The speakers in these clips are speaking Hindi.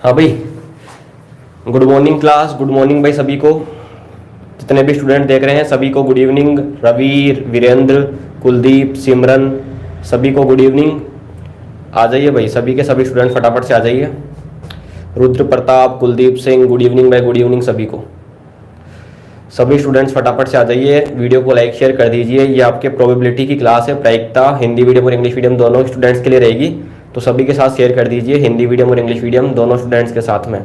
हाँ भाई, good morning class, good morning भाई सभी को। जितने भी स्टूडेंट देख रहे हैं सभी को गुड इवनिंग। रवि, वीरेंद्र, कुलदीप, सिमरन, सभी को गुड इवनिंग। आ जाइए भाई, सभी के सभी स्टूडेंट फटाफट से आ जाइए। रुद्र प्रताप, कुलदीप सिंह, गुड इवनिंग भाई, गुड इवनिंग सभी को। सभी स्टूडेंट्स फटाफट से आ जाइए, वीडियो को लाइक शेयर कर दीजिए। ये आपके प्रोबेबिलिटी की क्लास है, प्रायिकता हिंदी मीडियम और इंग्लिश मीडियम दोनों स्टूडेंट्स के लिए रहेगी, तो सभी के साथ शेयर कर दीजिए, हिंदी मीडियम और इंग्लिश मीडियम दोनों स्टूडेंट्स के साथ में।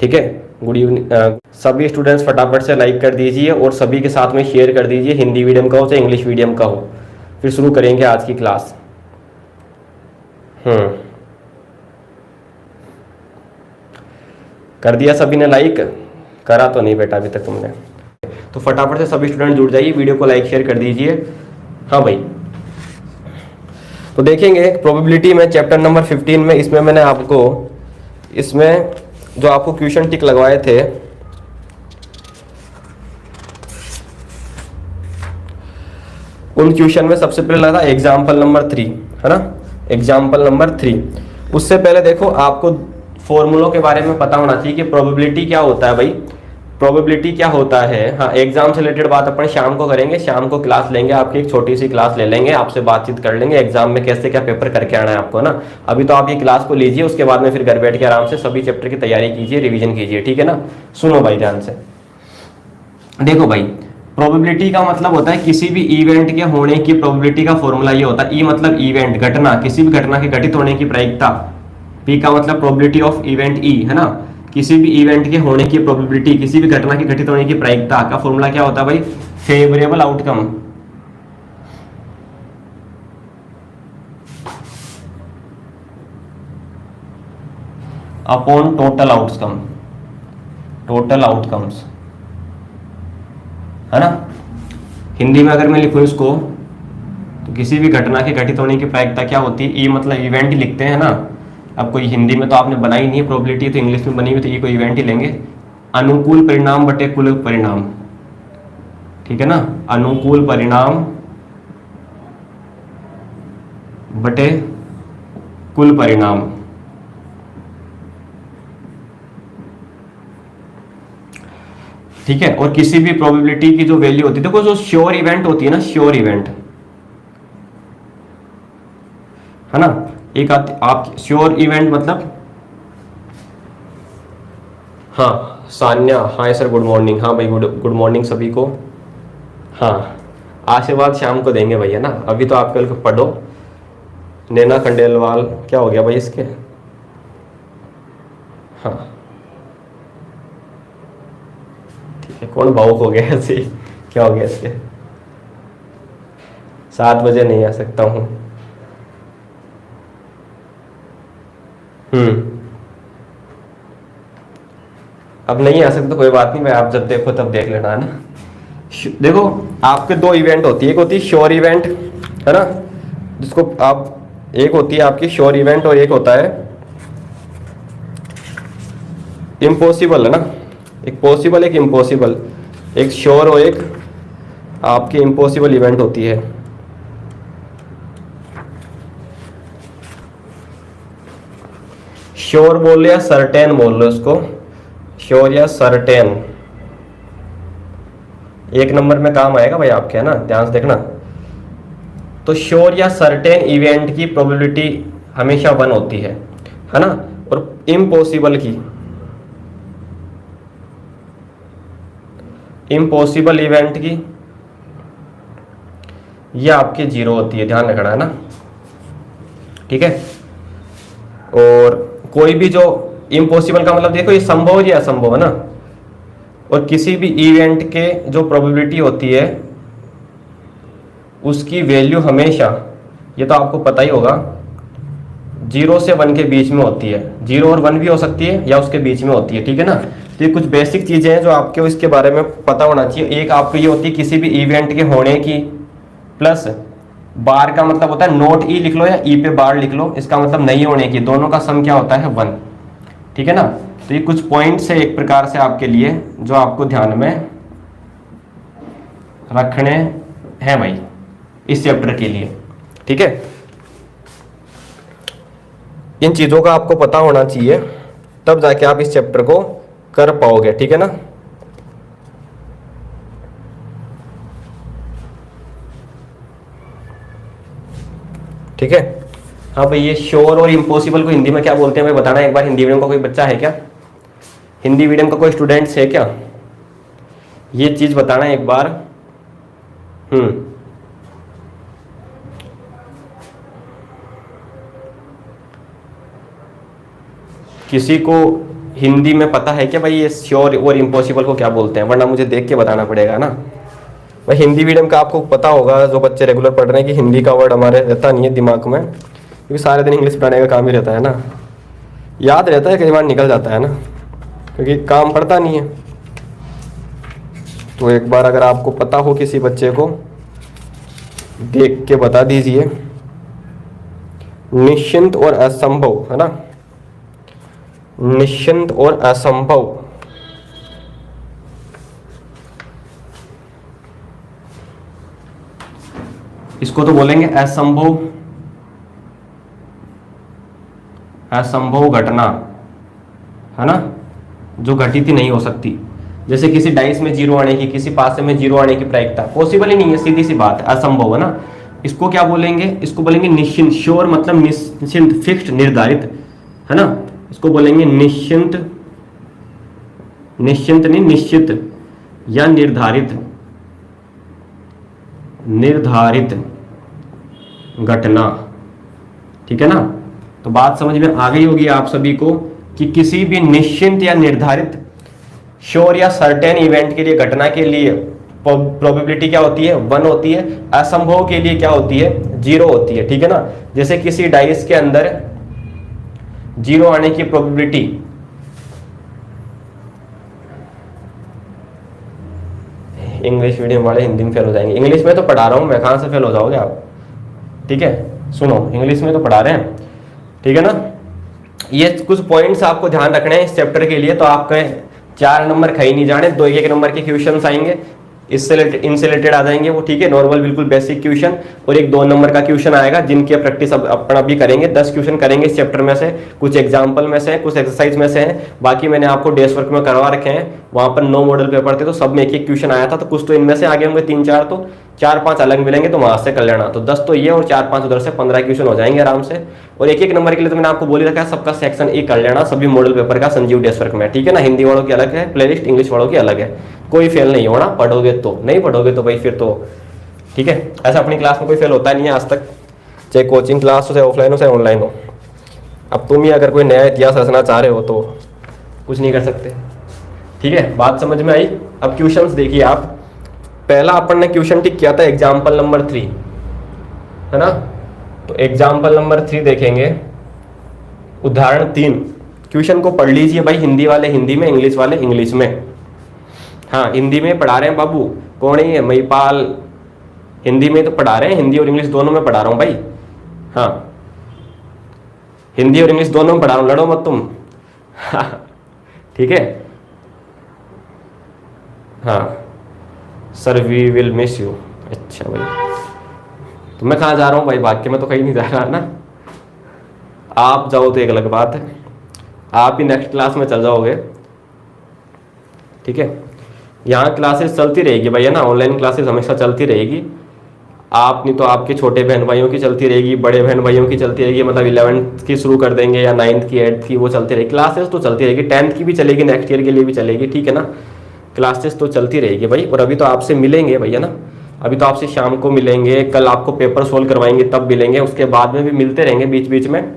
ठीक है, गुड इवनिंग। सभी स्टूडेंट्स फटाफट से लाइक कर दीजिए और सभी के साथ में शेयर कर दीजिए, हिंदी मीडियम का हो चाहे इंग्लिश मीडियम का हो। फिर शुरू करेंगे आज की क्लास। कर दिया सभी ने लाइक? करा तो नहीं बेटा अभी तक तुमने, तो फटाफट से सभी स्टूडेंट जुड़ जाइए, वीडियो को लाइक शेयर कर दीजिए। हाँ भाई, तो देखेंगे प्रोबेबिलिटी में चैप्टर नंबर 15 में, इसमें मैंने आपको इसमें जो आपको क्वेश्चन टिक लगवाए थे उन क्वेश्चन में सबसे पहले लगा एग्जाम्पल नंबर 3, है ना, एग्जाम्पल नंबर 3। उससे पहले देखो आपको फॉर्मूलों के बारे में पता होना चाहिए कि प्रोबेबिलिटी क्या होता है भाई, प्रोबेबिलिटी क्या होता है। हाँ, एग्जाम से रिलेटेड बात अपन शाम को करेंगे, शाम को क्लास लेंगे, आपकी एक छोटी सी क्लास ले लेंगे, आपसे बातचीत कर लेंगे एग्जाम में कैसे क्या पेपर करके आना है आपको ना। अभी तो आप ये क्लास को लीजिए, उसके बाद में फिर घर बैठ के आराम से सभी चैप्टर की तैयारी कीजिए, रिविजन कीजिए, ठीक है ना। सुनो भाई ध्यान से, देखो भाई, प्रोबेबिलिटी का मतलब होता है किसी भी इवेंट के होने की प्रोबेबिलिटी का फॉर्मूला ये होता है। ई मतलब इवेंट, घटना, किसी भी घटना के घटित होने की प्रायिकता। पी का मतलब प्रोबेबिलिटी ऑफ इवेंट, ई है ना, किसी भी इवेंट के होने की प्रोबेबिलिटी, किसी भी घटना के घटित होने की प्रायिकता का फॉर्मूला क्या होता है भाई, favourable outcome upon total outcome, total outcomes, है ना। हिंदी में अगर मैं लिखूं इसको तो किसी भी घटना के घटित होने की प्रायिकता क्या होती है, ई मतलब इवेंट ही लिखते हैं ना। अब कोई हिंदी में तो आपने बनाई नहीं है प्रोबेबिलिटी, तो इंग्लिश में बनी हुई, तो ये कोई इवेंट ही लेंगे। अनुकूल परिणाम बटे कुल परिणाम, ठीक है ना, अनुकूल परिणाम बटे कुल परिणाम। ठीक है, और किसी भी प्रोबेबिलिटी की जो वैल्यू होती है, देखो जो श्योर इवेंट होती है ना, श्योर इवेंट है ना, एक आप श्योर इवेंट मतलब, हाँ Sanya, hi sir good morning. हाँ भाई गुड मॉर्निंग सभी को। हाँ, आशीर्वाद शाम को देंगे भैया ना, अभी तो आप कल को पढ़ो। नैना खंडेलवाल, क्या हो गया भाई इसके? हाँ ठीक है, कौन भावुक हो गया ऐसे, क्या हो गया इसके? 7 बजे नहीं आ सकता हूँ। अब नहीं आ सकते, कोई बात नहीं भाई, आप जब देखो तब देख लेना, है ना। देखो आपके दो इवेंट होती है, एक होती है श्योर इवेंट, है ना, जिसको आप, एक होती है आपकी श्योर इवेंट और एक होता है इम्पॉसिबल, है ना। एक पॉसिबल, एक इम्पॉसिबल, एक श्योर और एक आपकी इम्पॉसिबल इवेंट होती है। श्योर बोल लो या सर्टेन बोल लो इसको, श्योर या सर्टेन, एक नंबर में काम आएगा भाई आपके, है ना, ध्यान से देखना। तो श्योर या सर्टेन इवेंट की प्रोबेबिलिटी हमेशा 1 होती है ना, और इम्पॉसिबल की, इम्पॉसिबल इवेंट की ये आपकी 0 होती है, ध्यान रखना, है ना, ठीक है। और कोई भी जो इम्पॉसिबल का मतलब देखो ये संभव या असंभव, है ना, और किसी भी इवेंट के जो प्रोबेबिलिटी होती है उसकी वैल्यू हमेशा, ये तो आपको पता ही होगा, 0 से 1 के बीच में होती है। 0 और 1 भी हो सकती है या उसके बीच में होती है, ठीक है ना। तो ये कुछ बेसिक चीजें हैं जो आपको इसके बारे में पता होना चाहिए। एक आपको ये होती है किसी भी इवेंट के होने की, प्लस बार का मतलब होता है नोट ई लिख लो या ई पे बार लिख लो, इसका मतलब नहीं होने की, दोनों का सम क्या होता है 1, ठीक है ना। तो ये कुछ पॉइंट्स है एक प्रकार से आपके लिए जो आपको ध्यान में रखने हैं भाई इस चैप्टर के लिए, ठीक है। इन चीजों का आपको पता होना चाहिए तब जाके आप इस चैप्टर को कर पाओगे, ठीक है ना। ठीक है। हाँ भाई, ये श्योर और इम्पॉसिबल को हिंदी में क्या बोलते हैं भाई बताना एक बार। हिंदी मीडियम का कोई बच्चा है क्या? हिंदी मीडियम का कोई स्टूडेंट्स है क्या? ये चीज बताना एक बार। किसी को हिंदी में पता है क्या भाई ये श्योर और इम्पॉसिबल को क्या बोलते हैं? वरना मुझे देख के बताना पड़ेगा ना भाई। हिंदी मीडियम का आपको पता होगा, जो बच्चे रेगुलर पढ़ रहे हैं, कि हिंदी का वर्ड हमारे रहता नहीं है दिमाग में, क्योंकि सारे दिन इंग्लिश पढ़ाने का काम ही रहता है ना। याद रहता है, कई बार निकल जाता है ना, क्योंकि काम पड़ता नहीं है। तो एक बार अगर आपको पता हो किसी बच्चे को, देख के बता दीजिए। निश्चिंत और असंभव, है ना, निश्चिंत और असंभव। इसको तो बोलेंगे असंभव, असंभव घटना, है ना, जो घटित ही नहीं हो सकती। जैसे किसी डाइस में जीरो आने की, किसी पासे में जीरो आने की प्रायिकता पॉसिबल ही नहीं है, सीधी सी बात है, असंभव है ना। इसको क्या बोलेंगे? इसको बोलेंगे निश्चिंत। श्योर मतलब निश्चिंत, फिक्स्ड, निर्धारित, है ना। इसको बोलेंगे निश्चिंत, निश्चिंत नहीं, निश्चित या निर्धारित, निर्धारित घटना, ठीक है ना। तो बात समझ में आ गई होगी आप सभी को कि किसी भी निश्चिंत या निर्धारित, श्योर या सर्टेन इवेंट के लिए, घटना के लिए प्रोबेबिलिटी क्या होती है? 1 होती है। असंभव के लिए क्या होती है? 0 होती है, ठीक है ना। जैसे किसी डाइस के अंदर 0 आने की प्रोबेबिलिटी, इंग्लिश मीडियम वाले हिंदी में फेल हो जाएंगे। इंग्लिश में तो पढ़ा रहा हूं मैं, कहां से फेल हो जाओगे आप? ठीक है, सुनो, इंग्लिश में तो पढ़ा रहे हैं, ठीक है ना। ये कुछ पॉइंट्स आपको ध्यान रखने हैं इस चैप्टर के लिए। तो आपके 4 नंबर कहीं नहीं जाने, 2-1 नंबर के क्वेश्चंस आएंगे, इससे इनसे रिलेटेड आ जाएंगे वो, ठीक है, नॉर्मल बिल्कुल बेसिक क्वेश्चन। और एक 2 नंबर का क्वेश्चन आएगा, जिनकी प्रैक्टिस अपन अभी करेंगे। 10 क्वेश्चन करेंगे इस चैप्टर में से, कुछ एग्जाम्पल में से, कुछ एक्सरसाइज में से हैं। बाकी मैंने आपको डेस्क वर्क में करवा रखे हैं, वहां पर 9 मॉडल पेपर थे, तो सब में 1-1 क्वेश्चन आया था। तो कुछ तो इनमें से आगे होंगे 3-4, तो 4-5 अलग मिलेंगे, तो वहां से कर लेना। तो 10 तो ये और 4-5 उधर से, 15 क्वेश्चन हो जाएंगे आराम से। और 1-1 नंबर के लिए तो मैंने आपको बोल ही रखा है, सबका सेक्शन 1 कर लेना सभी मॉडल पेपर का संजीव डेस्क वर्क में, ठीक है ना। हिंदी वालों की अलग है प्लेलिस्ट, इंग्लिश वालों की अलग है। कोई फेल नहीं होना, पढ़ोगे तो। नहीं पढ़ोगे तो भाई फिर तो, ठीक है। ऐसा अपनी क्लास में कोई फेल होता नहीं है आज तक, चाहे कोचिंग क्लास हो, चाहे ऑफलाइन हो, चाहे ऑनलाइन हो। अब तुम ही अगर कोई नया इतिहास रचना चाह रहे हो तो कुछ नहीं कर सकते, ठीक है। बात समझ में आई? अब क्वेश्चंस देखिए आप। पहला अपन ने क्वेश्चन टिक किया था एग्जाम्पल नंबर 3, है ना। तो एग्जाम्पल नंबर 3 देखेंगे, उदाहरण 3। क्वेश्चन को पढ़ लीजिए भाई, हिंदी वाले हिंदी में, इंग्लिश वाले इंग्लिश में। हाँ, हिंदी में पढ़ा रहे हैं बाबू, कौन है ये? महिपाल। हिंदी में तो पढ़ा रहे हैं, हिंदी और इंग्लिश दोनों में पढ़ा रहा हूं भाई। हाँ, हिंदी और इंग्लिश दोनों में पढ़ा रहा हूं, लड़ो मत तुम। ठीक है। हाँ, sir we will miss you. अच्छा भाई, तो मैं कहाँ जा रहा हूँ भाई? भाग के मैं तो कहीं नहीं जा रहा ना। आप जाओ तो एक अलग बात है, आप ही नेक्स्ट क्लास में चल जाओगे, ठीक है। यहाँ क्लासेस चलती रहेगी भैया ना, ऑनलाइन क्लासेस हमेशा चलती रहेगी। आप नहीं तो आपके छोटे बहन भाइयों की चलती रहेगी, बड़े बहन भाइयों की चलती रहेगी, मतलब 11th की शुरू कर देंगे या 9th की, 8th की, वो चलती रहेगी। क्लासेस तो चलती रहेगी, 10th की भी चलेगी, नेक्स्ट ईयर के लिए भी चलेगी, ठीक है ना। क्लासेस तो चलती रहेगी भाई। और अभी तो आपसे मिलेंगे भैया ना, अभी तो आपसे शाम को मिलेंगे, कल आपको पेपर सोल्व करवाएंगे तब मिलेंगे, उसके बाद में भी मिलते रहेंगे बीच बीच में,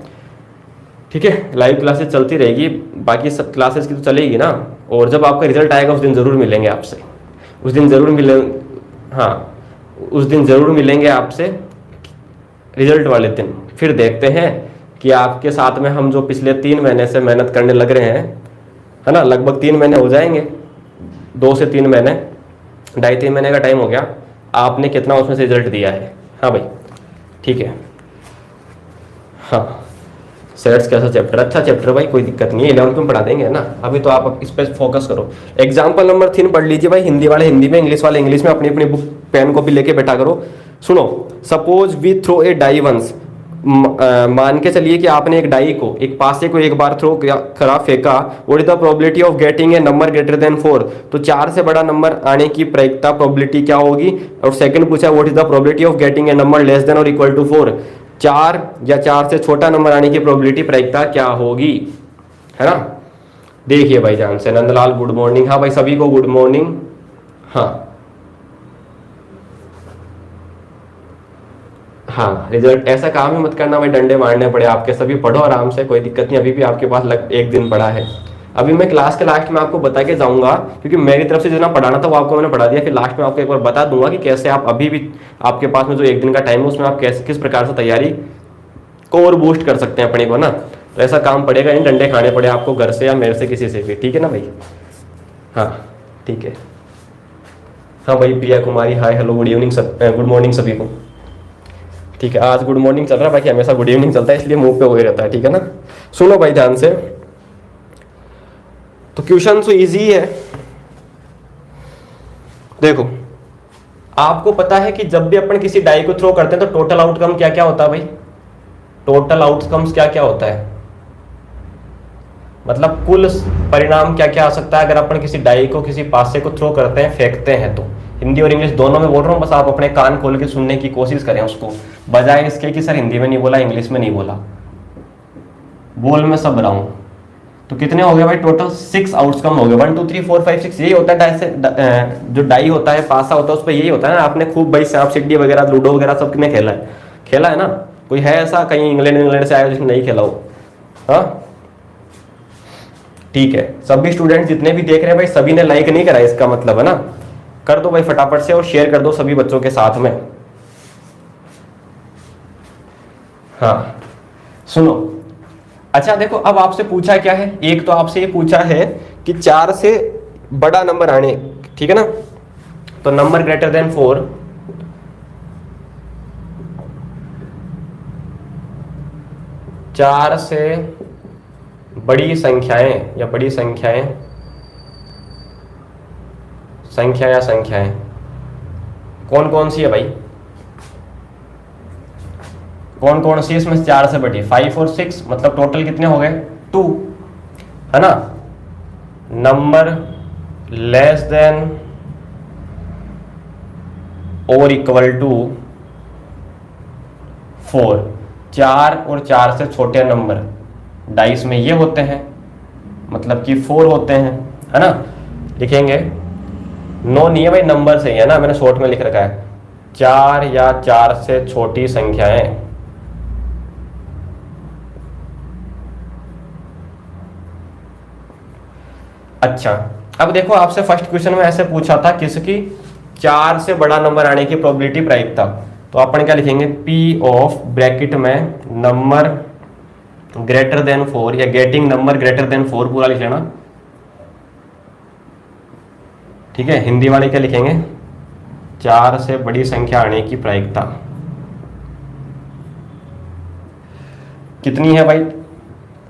ठीक है। लाइव क्लासेस चलती रहेगी, बाकी सब क्लासेस की तो चलेगी ना। और जब आपका रिजल्ट आएगा उस दिन ज़रूर मिलेंगे आपसे, उस दिन ज़रूर मिलेंगे। हाँ, उस दिन ज़रूर मिलेंगे आपसे, रिजल्ट वाले दिन। फिर देखते हैं कि आपके साथ में हम जो पिछले 3 महीने से मेहनत करने लग रहे हैं, है ना, लगभग 3 महीने हो जाएंगे, 2 से 3 महीने, 2.5-3 महीने का टाइम हो गया, आपने कितना उसमें से रिजल्ट दिया है। हाँ भाई, ठीक है। हाँ, सेट्स कैसा चैप्टर? अच्छा चैप्टर भाई, कोई दिक्कत नहीं है, 11th में पढ़ा देंगे ना। अभी तो आप इस पर फोकस करो। एग्जाम्पल नंबर 3 पढ़ लीजिए भाई, हिंदी वाले हिंदी में, इंग्लिश वाले इंग्लिश में। अपनी अपनी बुक पेन कॉपी लेके बैठा करो। सुनो, suppose we throw a die once, मान के चलिए कि आपने एक डाई को, एक पासे को एक बार थ्रो करा, फेंका, what is the probability of getting a number greater than 4, तो 4 से बड़ा नंबर आने की प्रायिकता प्रोबेबिलिटी क्या होगी। और सेकंड पूछा what is the probability of getting a number less than और इक्वल टू 4, 4 या 4 से छोटा नंबर आने की प्रोबेबिलिटी प्रायिकता क्या होगी, है ना। देखिए भाई जान से, नंदलाल गुड मॉर्निंग, हाँ भाई सभी को गुड मॉर्निंग। हाँ हाँ, रिजल्ट ऐसा काम ही मत करना भाई डंडे मारने पड़े आपके, सभी पढ़ो आराम से, कोई दिक्कत नहीं, अभी भी आपके पास एक दिन पड़ा है। अभी मैं क्लास के लास्ट में आपको बता के जाऊंगा, क्योंकि मेरी तरफ से जितना पढ़ाना था वो आपको मैंने पढ़ा दिया, फिर लास्ट में आपको एक बार बता दूंगा कि कैसे आप अभी भी आपके पास में जो एक दिन का टाइम है उसमें आप कैसे किस प्रकार से तैयारी को और बूस्ट कर सकते हैं अपने को ना। तो ऐसा काम पड़ेगा, इन डंडे खाने पड़े आपको घर से या मेरे से, किसी से भी, ठीक है ना भाई। हाँ ठीक है। हाँ भाई Priya Kumari hi hello good evening, सब गुड मॉर्निंग सभी को। ठीक है, आज गुड मॉर्निंग चल रहा है, बाकी हमेशा गुड इवनिंग चलता है, इसलिए मुंह पे हो ही रहता है, ठीक है ना। सुनो भाई ध्यान से, तो क्वेश्चन तो इजी है। देखो आपको पता है कि जब भी अपन किसी डाई को थ्रो करते हैं तो टोटल आउटकम क्या क्या होता है भाई, टोटल आउटकम्स क्या क्या होता है, मतलब कुल परिणाम क्या क्या आ सकता है अगर अपन किसी डाई को किसी पासे को थ्रो करते हैं, फेंकते हैं। तो हिंदी और इंग्लिश दोनों में बोल रहा हूँ, बस आप अपने कान खोल के सुनने की कोशिश करें उसको, बजाय इसके कि सर हिंदी में नहीं बोला, इंग्लिश में नहीं बोला, बोल मैं सब रहा हूँ। तो कितने हो गए भाई, टोटल 6 आउटकम हो गए, 1 2 3 4 5 6, यही होता है डाई से, जो डाई होता है पासा होता है उस पर यही होता है ना। आपने खूब भाई सांप सीढ़ी वगैरह लूडो वगैरह सब में खेला है ना। कोई है ऐसा कहीं इंग्लैंड से आया जिसने नहीं खेला हो, हाँ ठीक है। सभी स्टूडेंट जितने भी देख रहे हैं भाई, सभी ने लाइक नहीं करा, इसका मतलब है ना, कर दो भाई फटाफट से और शेयर कर दो सभी बच्चों के साथ में। हाँ सुनो, अच्छा देखो अब आपसे पूछा क्या है, एक तो आपसे ये पूछा है कि 4 से बड़ा नंबर आने, ठीक है ना, तो नंबर ग्रेटर देन 4, चार से बड़ी संख्याएं या बड़ी संख्याएं, संख्या या संख्याएं कौन कौन सी है भाई, कौन कौन सी इसमें 4 से बड़ी, 5 और 6, मतलब टोटल कितने हो गए 2, है ना। नंबर लेस देन और इक्वल टू 4, 4 और 4 से छोटे नंबर डाइस में ये होते हैं, मतलब कि 4 होते हैं, है ना। लिखेंगे नो नहीं है भाई, नंबर से ही है ना, मैंने शॉर्ट में लिख रखा है, 4 या 4 से छोटी संख्याएं, अच्छा अब देखो आपसे फर्स्ट क्वेश्चन में ऐसे पूछा था किसकी, 4 से बड़ा नंबर आने की प्रोबेबिलिटी प्रायिकता, तो अपन क्या लिखेंगे, P ऑफ ब्रैकेट में नंबर ग्रेटर देन 4 या गेटिंग नंबर ग्रेटर देन 4 पूरा लिख लेना, ठीक है। हिंदी वाले क्या लिखेंगे, 4 से बड़ी संख्या आने की प्रायिकता कितनी है भाई,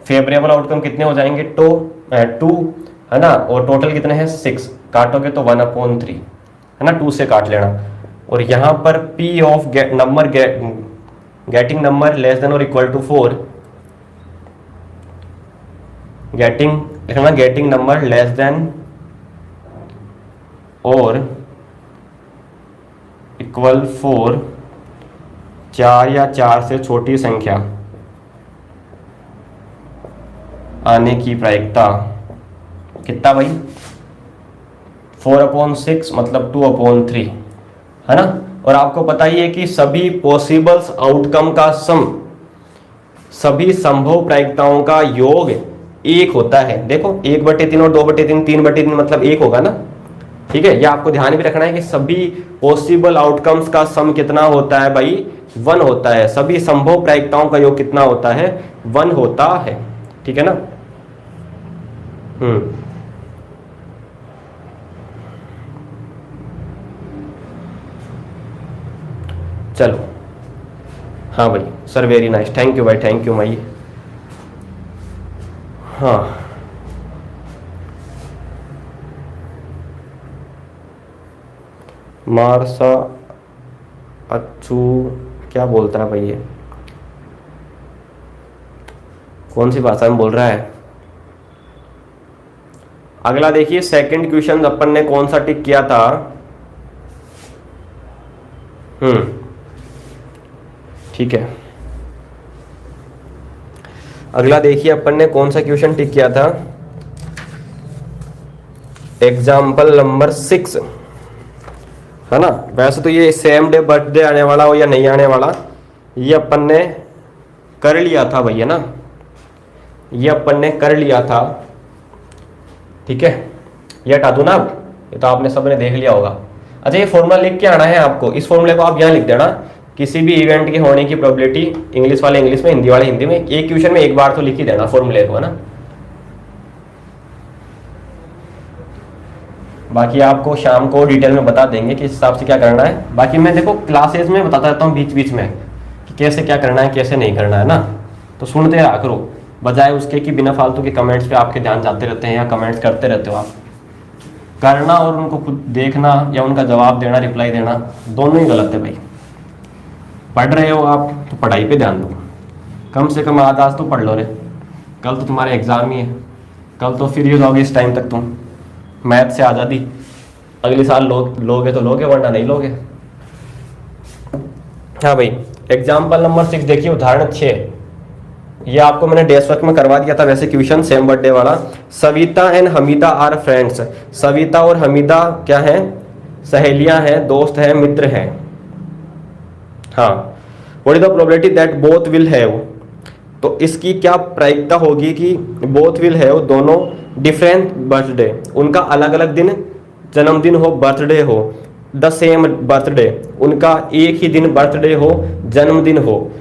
फेवरेबल आउटकम कितने हो जाएंगे, 2 है ना, और टोटल कितने हैं 6, काटोगे तो 1/3 है ना, 2 से काट लेना। और यहां पर P of number getting number less than और equal to 4, getting number less than और इक्वल 4, 4 या 4 से छोटी संख्या आने की प्रायिकता कितना भाई, 4/6 मतलब 2/3, है ना। और आपको पता ही है कि सभी पॉसिबल्स आउटकम का सम, सभी संभव प्रायिकताओं का योग 1 होता है। देखो 1/3 और 2/3, 3/3 मतलब 1 होगा ना, ठीक है। यह आपको ध्यान भी रखना है कि सभी पॉसिबल आउटकम्स का सम कितना होता है भाई, 1 होता है। सभी संभव प्रायिकताओं का योग कितना होता है, 1 होता है, ठीक है ना। चलो हाँ भाई sir very nice, thank you भाई, थैंक यू भाई। हाँ मारसा अच्छू क्या बोलता है भाई ये, कौन सी भाषा में बोल रहा है। अगला देखिए, सेकंड क्वेश्चन अपन ने कौन सा टिक किया था। ठीक है, अगला देखिए अपन ने कौन सा क्वेश्चन टिक किया था, एग्जाम्पल नंबर 6, है ना। वैसे तो ये सेम डे बर्थडे आने वाला हो या नहीं आने वाला, ये अपन ने कर लिया था भैया ना, ये अपन ने कर लिया था। ठीक है, ये हटा दूं ना अब, ये तो आपने सबने देख लिया होगा। अच्छा, ये फॉर्मूला लिख के आना है आपको, इस फॉर्मूले को आप यहाँ लिख देना। किसी भी इवेंट के होने की प्रोबेबिलिटी, इंग्लिश वाले इंग्लिश में, हिंदी वाले हिंदी में, एक क्वेश्चन में एक बार तो लिख ही देना फॉर्मूले को, है ना। बाकी आपको शाम को डिटेल में बता देंगे कि इस हिसाब से क्या करना है। बाकी मैं देखो क्लासेस में बताता रहता हूँ बीच बीच में कि कैसे क्या करना है, कैसे नहीं करना है ना, तो सुनते रहा करो, बजाय उसके कि बिना फालतू के कमेंट्स पे आपके ध्यान जाते रहते हैं या कमेंट्स करते रहते हो आप। करना और उनको खुद देखना या उनका जवाब देना, रिप्लाई देना, दोनों ही गलत है भाई। पढ़ रहे हो आप तो पढ़ाई पे ध्यान दो, कम से कम आज तो पढ़ लो रे, कल तो तुम्हारे एग्जाम ही है, कल तो फ्री हो जाओगे इस टाइम तक तुम, मैथ से आज़ादी, अगले साल लोगे तो लोगे वरना नहीं लोगे। हाँ भाई, एग्जाम्पल नंबर 6 देखिए, उदाहरण 6, ये आपको मैंने डेस्क वर्क में करवा दिया था वैसे क्वेश्चन, सेम बर्थडे वाला। Savita and Hamida are friends, Savita और हमीदा क्या है, सहेलियां हैं, दोस्त हैं, मित्र हैं। हाँ, what is the probability that both will have, तो इसकी क्या प्रायिकता होगी कि बोथ विल हैव, दोनों डिफरेंट बर्थडे, उनका अलग अलग दिन जन्मदिन हो, बर्थडे हो, द सेम बर्थडे, उनका एक ही दिन बर्थडे हो, जन्मदिन हो,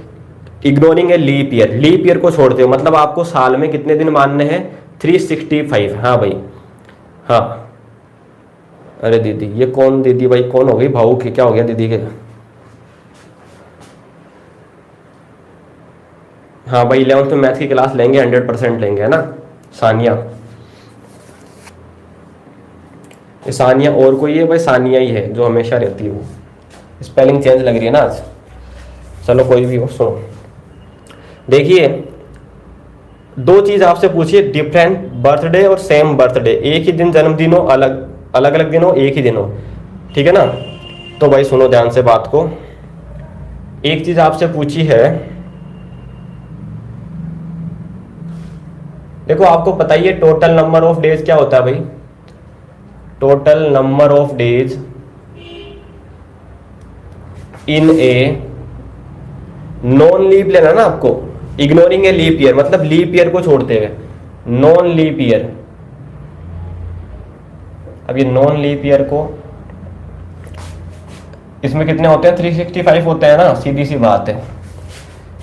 ignoring a leap year, leap year को छोड़ते हो, मतलब आपको साल में कितने दिन मानने हैं, 365। हाँ भाई, हाँ। अरे दीदी, ये कौन दीदी भाई, कौन हो गई भाऊ की, क्या हो गया दीदी के। हाँ भाई, 11th में मैथ की क्लास लेंगे, 100% लेंगे, है ना। सानिया, ये सानिया और कोई है भाई, सानिया ही है जो हमेशा रहती है, वो स्पेलिंग चेंज लग रही है ना आज। चलो कोई भी हो, सुनो देखिए, दो चीज आपसे पूछिए, डिफरेंट बर्थडे और सेम बर्थडे, एक ही दिन जन्मदिन हो, अलग अलग दिन हो, एक ही दिन हो, ठीक है ना। तो भाई सुनो ध्यान से बात को, एक चीज आपसे पूछी है, देखो आपको पता ही है टोटल नंबर ऑफ डेज क्या होता है भाई, total number of days in a non leap लेना ना आपको, इग्नोरिंग ए लीप ईयर, मतलब लीप ईयर को छोड़ते हुए, नॉन लीप ईयर। अब ये नॉन लीप ईयर को, इसमें कितने होते हैं, 365 होते हैं ना, सीधी सी बात है।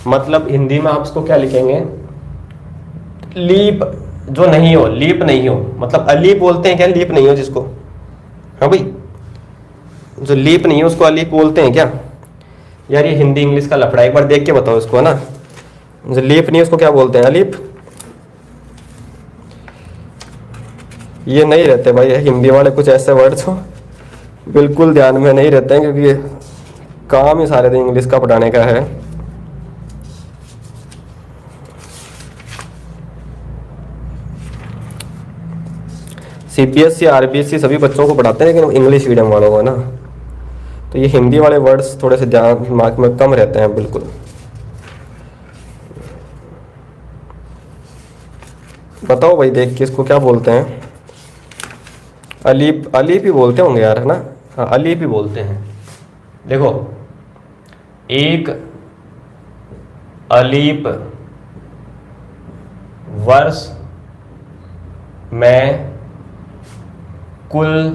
मतलब हिंदी में आप इसको क्या लिखेंगे, लीप जो नहीं हो, लीप नहीं हो, मतलब अलीप बोलते हैं क्या, लीप नहीं हो जिसको। हाँ भाई, जो लीप नहीं हो उसको अलीप बोलते हैं क्या। यार ये हिंदी इंग्लिश का लफड़ा, एक बार देख के बताओ इसको, है ना। जो लीप नहीं है उसको क्या बोलते हैं, अलीप। ये नहीं रहते भाई हिंदी वाले कुछ ऐसे वर्ड्स हो बिल्कुल ध्यान में नहीं रहते हैं, क्योंकि काम ही सारे दिन इंग्लिश का पढ़ाने का है। सीबीएसई आरबीएसई सभी बच्चों को पढ़ाते हैं, लेकिन इंग्लिश मीडियम वालों को ना, तो ये हिंदी वाले वर्ड्स थोड़े से ध्यान दिमाग में कम रहते हैं बिल्कुल। बताओ भाई देख के इसको क्या बोलते हैं, अलीप, अलीप ही बोलते होंगे यार, है ना। हाँ अलीप ही बोलते हैं। देखो, एक अलीप वर्ष में कुल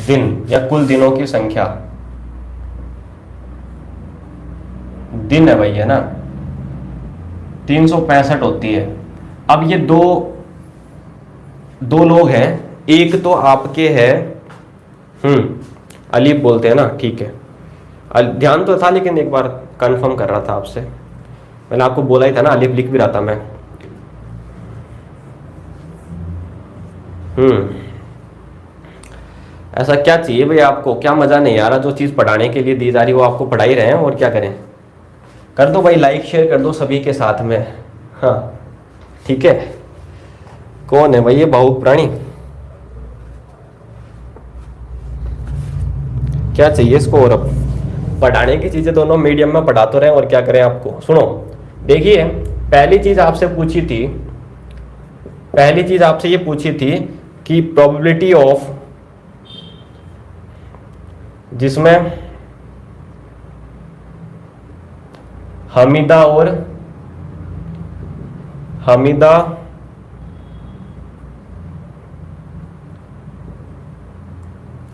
दिन या कुल दिनों की संख्या, दिन है भाई, है ना, 365 होती है। अब ये दो लोग हैं, एक तो आपके है, अलीप बोलते हैं ना, ठीक है। ध्यान तो था लेकिन एक बार कंफर्म कर रहा था आपसे, मैंने आपको बोला ही था ना, अलीप लिख भी रहा था मैं। ऐसा क्या चाहिए भाई आपको, क्या मजा नहीं आ रहा, जो चीज पढ़ाने के लिए दी जा रही वो आपको पढ़ा ही रहे हैं, और क्या करें। कर दो भाई लाइक शेयर कर दो सभी के साथ में। हाँ ठीक है, कौन है भाई ये भावुक प्राणी? क्या चाहिए इसको? और अब पढ़ाने की चीजें दोनों मीडियम में पढ़ा तो रहे हैं, और क्या करें आपको। सुनो, देखिए पहली चीज आपसे पूछी थी, पहली चीज आपसे ये पूछी थी कि प्रोबेबिलिटी ऑफ, जिसमें हमीदा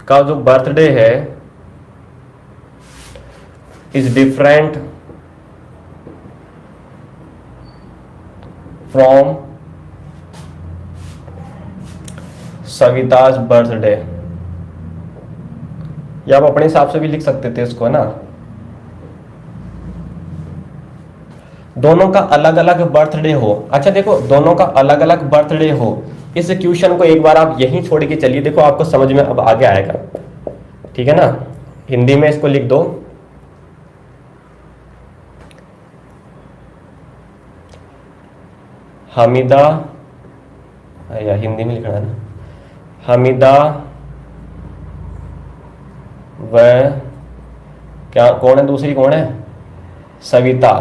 का जो बर्थडे है is different from Savita's birthday, या आप अपने हिसाब से भी लिख सकते थे इसको, है ना। दोनों का अलग अलग बर्थडे हो। अच्छा देखो, दोनों का अलग अलग बर्थडे हो, इस क्वेश्चन को एक बार आप यहीं छोड़ के चलिए, देखो आपको समझ में अब आगे आएगा, ठीक है ना। हिंदी में इसको लिख दो, हमीदा, या हिंदी में लिखना है ना, हमीदा व क्या कौन है, दूसरी कौन है, सविता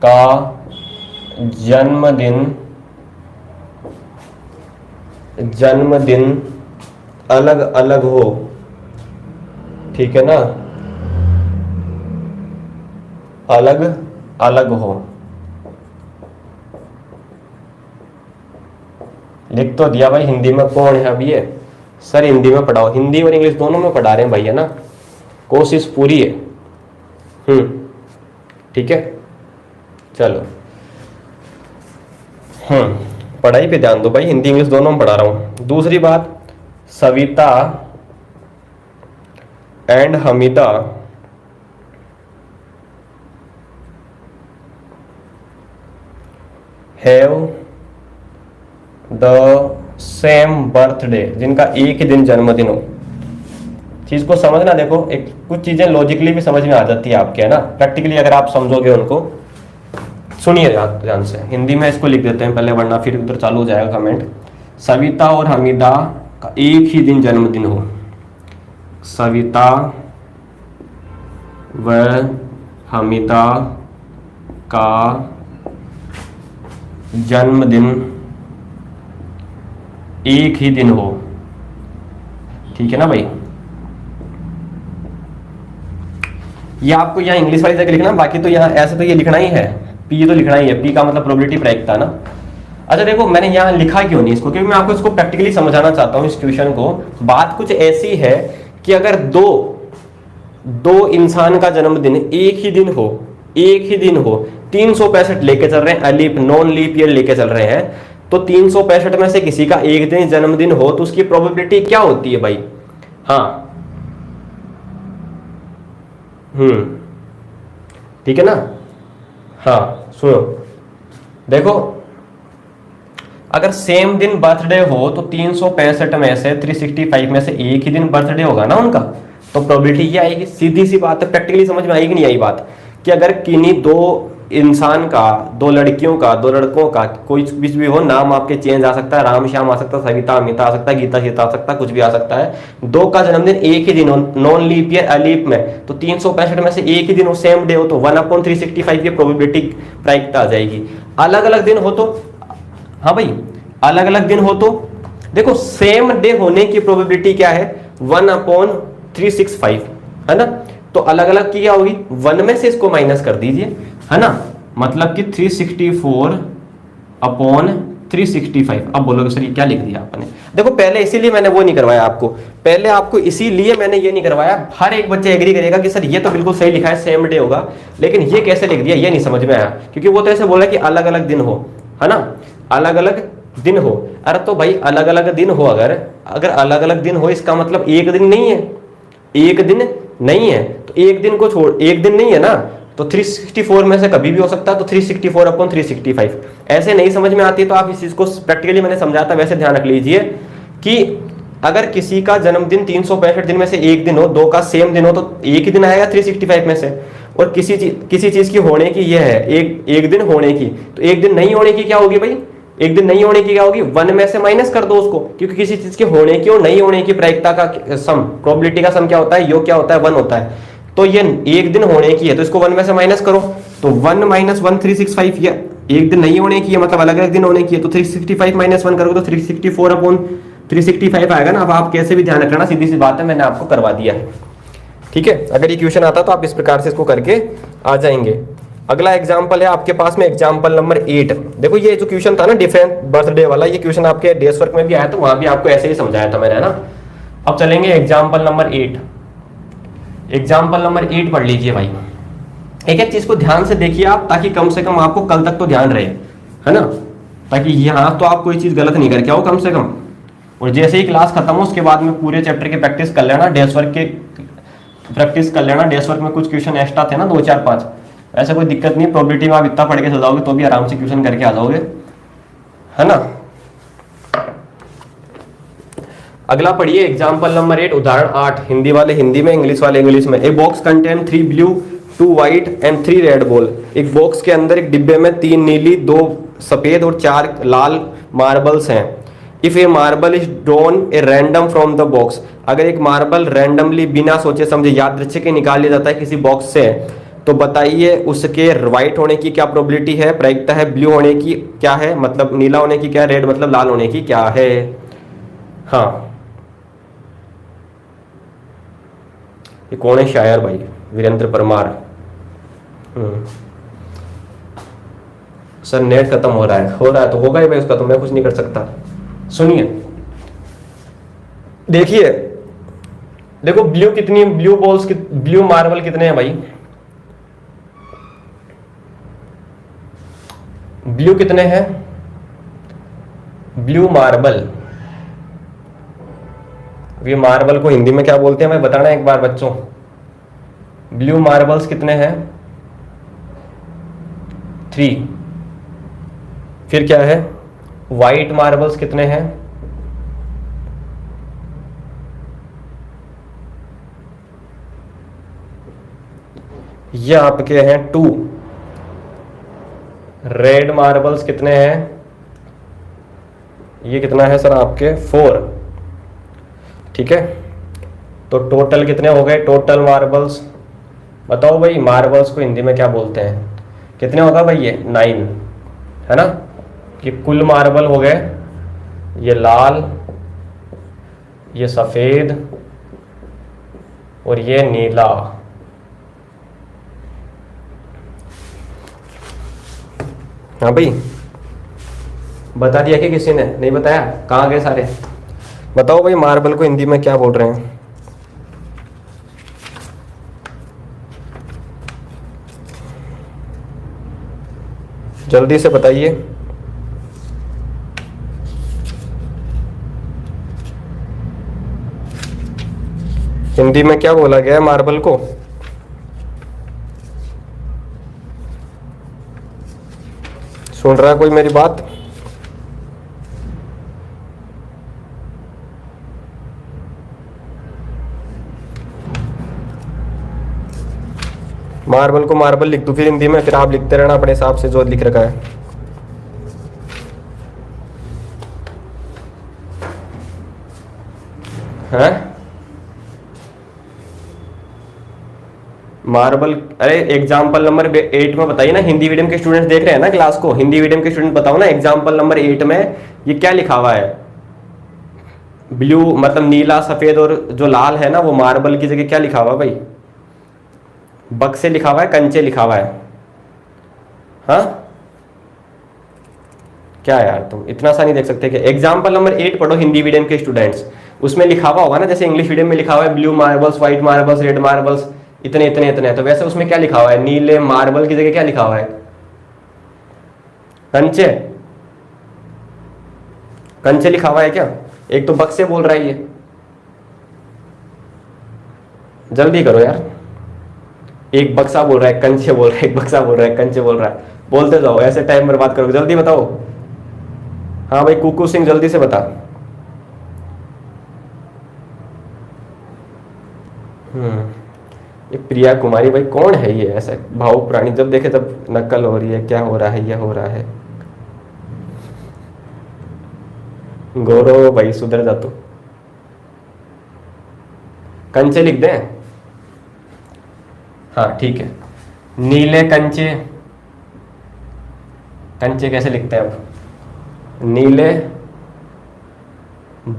का जन्मदिन अलग अलग हो, ठीक है ना, अलग अलग हो। लिख तो दिया भाई, हिंदी में कौन है अब ये? सर हिंदी में पढ़ाओ, हिंदी और इंग्लिश दोनों में पढ़ा रहे हैं भाई, है ना, कोशिश पूरी है। ठीक है, चलो पढ़ाई पे ध्यान दो भाई, हिंदी इंग्लिश दोनों में पढ़ा रहा हूं। दूसरी बात, Savita and Hamida have the same birthday, जिनका एक ही दिन जन्मदिन हो। चीज को समझना, देखो एक कुछ चीजें लॉजिकली भी समझ में आ जाती है आपके, है ना, प्रैक्टिकली अगर आप समझोगे उनको। सुनिए ध्यान से, हिंदी में इसको लिख देते हैं पहले, वरना फिर उधर चालू हो जाएगा कमेंट। सविता और हमीदा का एक ही दिन जन्मदिन हो, सविता व हमीदा का जन्मदिन एक ही दिन हो, ठीक है ना भाई। ये आपको यहाँ इंग्लिश वाली जगह लिखना, बाकी तो यहाँ ऐसे तो ये लिखना ही है, पी तो लिखना ही है, पी का मतलब प्रोबेबिलिटी प्रायिकता ना। अच्छा देखो, मैंने यहाँ लिखा क्यों नहीं इसको, क्योंकि मैं आपको इसको प्रैक्टिकली समझाना चाहता हूँ इस क्वेश्चन को। बात कुछ ऐसी है कि अगर दो इंसान का जन्मदिन एक ही दिन हो, 365 लेके चल रहे हैं, अलीप नॉन लीप ईयर लेके चल रहे हैं, तो 365 में से किसी का एक दिन जन्मदिन हो तो उसकी प्रोबेबिलिटी क्या होती है भाई? हाँ ठीक है ना। हाँ सुनो, देखो अगर सेम दिन बर्थडे हो तो 365 में से 365 में से एक ही दिन बर्थडे होगा ना उनका, तो प्रोबेबिलिटी ये आएगी। सीधी सी बात है, प्रैक्टिकली समझ में आएगी नहीं आई बात, कि अगर किन्हीं दो इंसान का, दो लड़कियों का, दो लड़कों का, कोई कुछ भी हो, नाम आपके चेंज आ सकता है, राम श्याम आ सकता है, सविता अमिता आ सकता है, गीता शीता आ सकता है, कुछ भी आ सकता है, दो का जन्मदिन एक ही दिन हो, नॉन लीप ईयर अलीप में, तो 365 में से एक ही दिन हो, सेम डे हो, तो 1/365 की प्रोबेबिलिटी प्रायिकता आ जाएगी। अलग अलग दिन हो तो, हाँ भाई अलग अलग दिन हो तो देखो सेम डे होने की प्रोबेबिलिटी क्या है? 1/365, है ना। तो अलग अलग की क्या होगी? 1 में से इसको माइनस कर दीजिए, है ना, मतलब कि 364/365। अब बोलोगे सर ये क्या लिख दिया आपने? देखो पहले इसीलिए मैंने वो नहीं करवाया आपको, पहले आपको इसीलिए मैंने ये नहीं करवाया। हर एक बच्चा एग्री करेगा कि सर ये तो बिल्कुल सही लिखा है, सेम डे होगा, लेकिन ये कैसे लिख दिया ये नहीं समझ में आया, क्योंकि वो तो ऐसे बोला कि अलग अलग दिन हो, है ना, अलग अलग दिन हो। अरे तो भाई अलग अलग दिन हो, अगर अलग अलग दिन हो इसका मतलब एक दिन नहीं है, एक दिन नहीं है, तो एक दिन को छोड़, एक दिन नहीं है ना, तो 364 में से कभी भी हो सकता है, तो 364/365 ऐसे नहीं समझ में आती है तो आप इस चीज को प्रैक्टिकली मैंने समझाता, वैसे ध्यान रख लीजिए कि अगर किसी का जन्मदिन 365 दिन में से एक दिन हो, दो का सेम दिन हो, तो एक ही दिन आएगा 365 में से। और किसी चीज की होने की ये है एक दिन होने की, तो एक दिन नहीं होने की क्या होगी भाई, एक दिन नहीं होने की क्या होगी, 1 में से माइनस कर दो उसको, क्योंकि किसी चीज के होने की और नहीं होने की प्रायिकता का सम, प्रोबेबिलिटी का सम क्या होता है, योग क्या होता है, 1 होता है। तो ये एक दिन होने की है तो इसको 1 में से माइनस करो, तो 1 माइनस 1 365, ये एक दिन नहीं होने की है मतलब अलग अलग दिन होने की है, तो 365 माइनस 1 करोगे तो 364 अपॉन 365 आएगा ना। अब आप कैसे भी ध्यान रखना, सीधी सी बात है, मैंने आपको करवा दिया है, ठीक है। अगर ये क्वेश्चन आता तो आप इस प्रकार से इसको करके आ जाएंगे। अगला एग्जाम्पल है आपके पास में एग्जाम्पल नंबर 8। देखो ये जो क्वेश्चन था ना डिफरेंट बर्थडे वाला, ये क्वेश्चन आपके डेस्क वर्क में भी आया, तो वहां भी आपको ऐसे ही समझाया था मैंने, है ना। अब चलेंगे एग्जाम्पल नंबर 8। एग्जाम्पल नंबर 8 पढ़ लीजिए भाई, एक एक चीज को ध्यान से देखिए आप, ताकि कम से कम आपको कल तक तो ध्यान रहे, है ना, ताकि यहाँ तो आप कोई चीज गलत नहीं करके आओ कम से कम। और जैसे ही क्लास खत्म हो उसके बाद में पूरे चैप्टर की प्रैक्टिस कर लेना, डेस्क वर्क के प्रैक्टिस कर लेना। डेस्क वर्क में कुछ क्वेश्चन एक्स्ट्रा थे ना, 2 4 5, ऐसा कोई दिक्कत नहीं, प्रोबेबिलिटी में आप इतना पढ़ के चल जाओगे तो भी आराम से क्वेश्चन करके आ जाओगे, है ना। अगला पढ़िए एग्जाम्पल नंबर 8, उदाहरण 8। हिंदी वाले हिंदी में, इंग्लिश वाले इंग्लिश में। ए box contain 3 blue 2 white and 3 red ball. एक बॉक्स के अंदर एक डिब्बे में 3 नीली 2 सफेद और 4 लाल मार्बल्स हैं। If A marble is drawn a random from the box, अगर एक मार्बल रैंडमली बिना सोचे समझे यादृच्छिक के निकाल लिया जाता है किसी बॉक्स से, तो बताइए उसके व्हाइट होने की क्या प्रोबेबिलिटी है, प्रायिकता है, ब्लू होने की क्या है, मतलब नीला होने की क्या, रेड मतलब लाल होने की क्या है। हाँ, ये कौन है शायर भाई, वीरेंद्र परमार। सर नेट खत्म हो रहा है तो होगा ही भाई, उसका तो मैं कुछ नहीं कर सकता। सुनिए, देखिए, देखो ब्लू कितनी, ब्लू बॉल्स ब्लू मार्बल कितने हैं भाई, ब्लू कितने हैं, ब्लू मार्बल। ये मार्बल को हिंदी में क्या बोलते हैं मैं बताना एक बार बच्चों। ब्लू मार्बल्स कितने हैं, 3। फिर क्या है, व्हाइट मार्बल्स कितने हैं, ये आपके हैं 2। रेड मार्बल्स कितने हैं, ये कितना है सर आपके 4। ठीक है, तो टोटल कितने हो गए, टोटल मार्बल्स बताओ भाई, मार्बल्स को हिंदी में क्या बोलते हैं, कितने होगा भाई, ये 9, है ना। कि कुल मार्बल हो गए, ये लाल, ये सफेद और ये नीला। हाँ भाई, बता दिया कि किसी ने नहीं बताया, कहाँ गए सारे, बताओ भाई मार्बल को हिंदी में क्या बोल रहे हैं। जल्दी से बताइए। हिंदी में क्या बोला गया है मार्बल को, सुन रहा है कोई मेरी बात। मार्बल को मार्बल लिख दो फिर हिंदी में, फिर आप लिखते रहना अपने हिसाब से जो लिख रखा है। हैं मार्बल, अरे एग्जाम्पल नंबर 8 में बताइए ना, हिंदी मीडियम के स्टूडेंट्स देख रहे हैं ना क्लास को, हिंदी मीडियम के स्टूडेंट बताओ ना एग्जाम्पल नंबर 8 में ये क्या लिखा हुआ है। ब्लू मतलब नीला सफेद और जो लाल है ना, वो मार्बल की जगह क्या लिखा हुआ है भाई, बक्से लिखा हुआ है, कंचे लिखा हुआ है। हाँ क्या यार तुम इतना सा नहीं देख सकते क्या। एग्जाम्पल नंबर 8 पढ़ो हिंदी मीडियम के स्टूडेंट्स, उसमें लिखा हुआ होगा ना, जैसे इंग्लिश मीडियम में लिखा हुआ है blue marbles, white marbles, red marbles, इतने इतने इतने, तो वैसे उसमें क्या लिखा हुआ है, नीले मार्बल की जगह क्या लिखा हुआ है, कंचे। कंचे लिखा हुआ है क्या, एक तो बक्से बोल रहा है ये, जल्दी करो यार। एक बक्सा बोल रहा है, कंचे बोल रहा है, एक बक्सा बोल रहा है, कंचे बोल रहा है, बोलते जाओ, ऐसे टाइम बर्बाद करोगे, जल्दी बताओ। हाँ भाई कुकू सिंह जल्दी से बता। ये प्रिया कुमारी भाई कौन है ये? ऐसा भावुक प्राणी, जब देखे तब नकल हो रही है, क्या हो रहा है, ये हो रहा है। गौरव भाई सुधर जा तू। कंचे लिख दें? हाँ ठीक है। नीले कंचे, कंचे कैसे लिखते हैं अब? नीले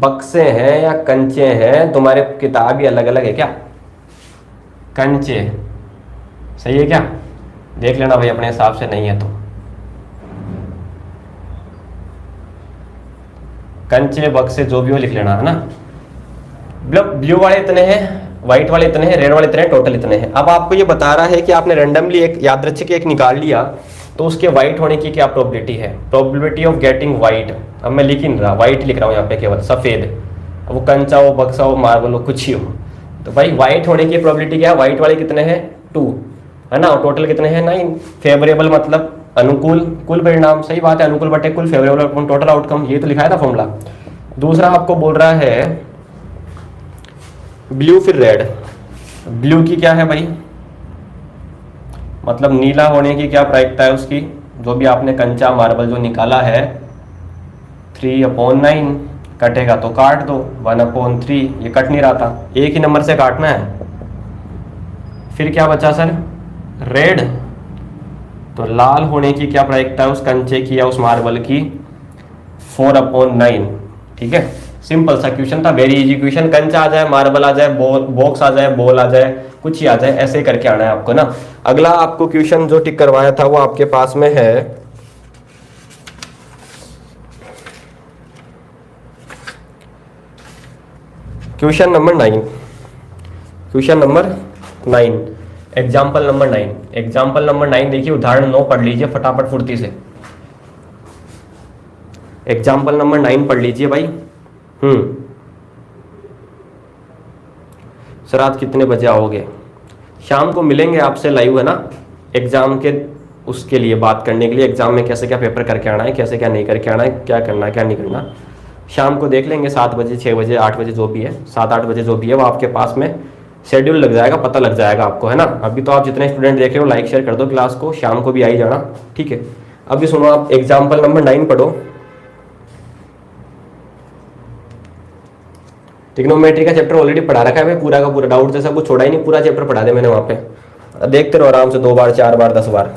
बक्से हैं या कंचे हैं? तुम्हारे किताब ही अलग अलग है क्या? कंचे सही है क्या? देख लेना भाई अपने हिसाब से, नहीं है तो। कंचे बक्से जो भी हो लिख लेना, है ना। ब्लू वाले इतने हैं, व्हाइट वाले इतने हैं, रेड वाले इतने हैं, टोटल इतने हैं। अब आपको ये बता रहा है कि आपने रैंडमली एक यादृच्छिक एक निकाल लिया, तो उसके व्हाइट होने की क्या प्रोबेबिलिटी है? Probability of getting white. अब मैं लिख ही नहीं रहा, व्हाइट लिख रहा हूँ यहाँ पे, केवल सफेद। वो कंचा हो, बक्सा हो, मार्बल हो, कुछ ही हो, तो भाई व्हाइट होने की प्रोबेबिलिटी क्या है? व्हाइट वाले कितने हैं? 2, है ना। और टोटल कितने हैं? 9। फेवरेबल मतलब अनुकूल, कुल परिणाम, सही बात है, अनुकूल बटे कुल, फेवरेबल टोटल आउटकम, ये तो लिखा है था फॉर्मूला। दूसरा आपको बोल रहा है ब्लू फिर रेड। ब्लू की क्या है भाई? मतलब नीला होने की क्या प्रायिकता है उसकी? जो भी आपने कंचा मार्बल जो निकाला है, 3/9 कटेगा तो काट दो, 1/3, ये कट नहीं रहा था, एक ही नंबर से काटना है। फिर क्या बचा सर? रेड। तो लाल होने की क्या प्रायिकता है उस कंचे की या उस मार्बल की? 4/9। ठीक है, सिंपल सा क्वेश्चन था, वेरी इजी क्वेश्चन। कंचा आ जाए, मार्बल आ जाए, बॉक्स आ जाए, बॉल आ जाए, कुछ ही आ जाए, ऐसे करके आना है आपको ना। अगला आपको क्वेश्चन जो टिक करवाया था वो आपके पास में है, question number 9। Question number 9, example number 9। Example number 9 देखिए, उदाहरण 9 पढ़ लीजिए फटाफट फुर्ती से। एग्जाम्पल नंबर 9 पढ़ लीजिए भाई। सर आज कितने बजे आओगे? शाम को मिलेंगे आपसे लाइव, है ना, एग्जाम के उसके लिए बात करने के लिए, एग्जाम में कैसे क्या पेपर करके आना है, कैसे क्या नहीं करके आना है, क्या करना है क्या नहीं करना। शाम को देख लेंगे, 7 बजे 6 बजे 8 बजे जो भी है, 7-8 बजे जो भी है, वो आपके पास में शेड्यूल लग जाएगा, पता लग जाएगा आपको, है ना। अभी तो आप जितने स्टूडेंट देख रहे हो लाइक शेयर कर दो क्लास को, शाम को भी आई जाना, ठीक है। अभी सुनो, आप एग्जाम्पल नंबर 9 पढ़ो। ट्रिग्नोमेट्री का चैप्टर ऑलरेडी पढ़ा रखा है भाई, पूरा का पूरा, डाउट जैसा कुछ छोड़ा ही नहीं, पूरा चैप्टर पढ़ा दे मैंने वहां पे, देखते रहो आराम से, 2 बार 4 बार 10 बार।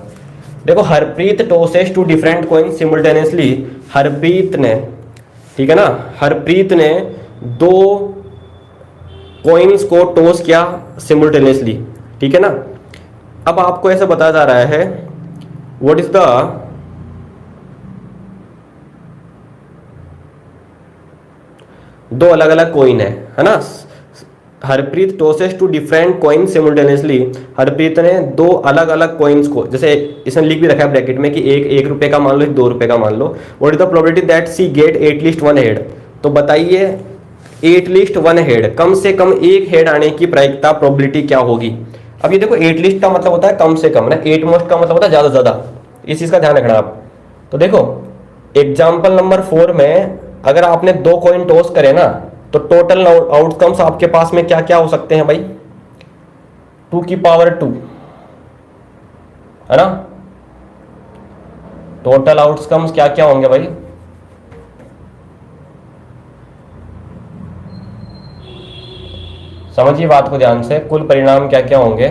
देखो, Harpreet tosses 2 different coin simultaneously. Harpreet ने, ठीक है ना, हरप्रीत ने 2 कॉइन्स को टॉस किया सिमुल्टेनियसली, ठीक है ना। अब आपको ऐसा बताया जा रहा है, व्हाट इज द दो अलग अलग कॉइन है ना। Harpreet tosses 2 different coin simultaneously. Harpreet ने 2 अलग अलग कॉइन्स को, जैसे इसने लिख भी रखा है ब्रैकेट में कि एक 1 रुपए का मान लो, एक 2 रुपए का मान लो। What is the probability that she get at least 1 head? तो बताइए, एटलीस्ट 1 हेड, कम से कम एक हेड आने की प्रायिकता, प्रोबेबिलिटी क्या होगी? अब ये देखो, एटलीस्ट का मतलब होता है कम से कम ना, एट मोस्ट का मतलब होता है ज्यादा से ज्यादा, इस चीज का ध्यान रखना आप। तो देखो, एग्जाम्पल नंबर 4 में अगर आपने 2 कॉइन टॉस करे ना, तो टोटल आउटकम्स आपके पास में क्या क्या हो सकते हैं भाई? 2 की पावर 2, है ना। टोटल आउटकम्स क्या क्या होंगे भाई? समझिए बात को ध्यान से, कुल परिणाम क्या क्या होंगे?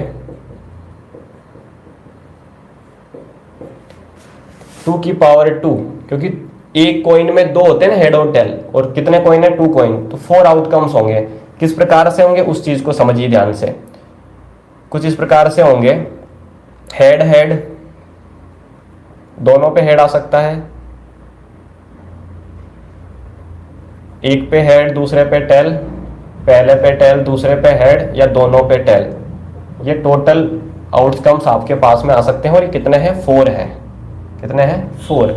2 की पावर 2, क्योंकि एक कॉइन में 2 होते हैं ना, हेड और टेल, और कितने कॉइन है? 2 कॉइन, तो 4 आउटकम्स होंगे। किस प्रकार से होंगे उस चीज को समझिए ध्यान से। कुछ इस प्रकार से होंगे, हेड हेड, दोनों पे हेड आ सकता है, एक पे हेड दूसरे पे टेल, पहले पे टेल दूसरे पे हेड, या दोनों पे टेल। ये टोटल आउटकम्स आपके पास में आ सकते हैं, और ये कितने हैं? 4 है। कितने हैं? 4,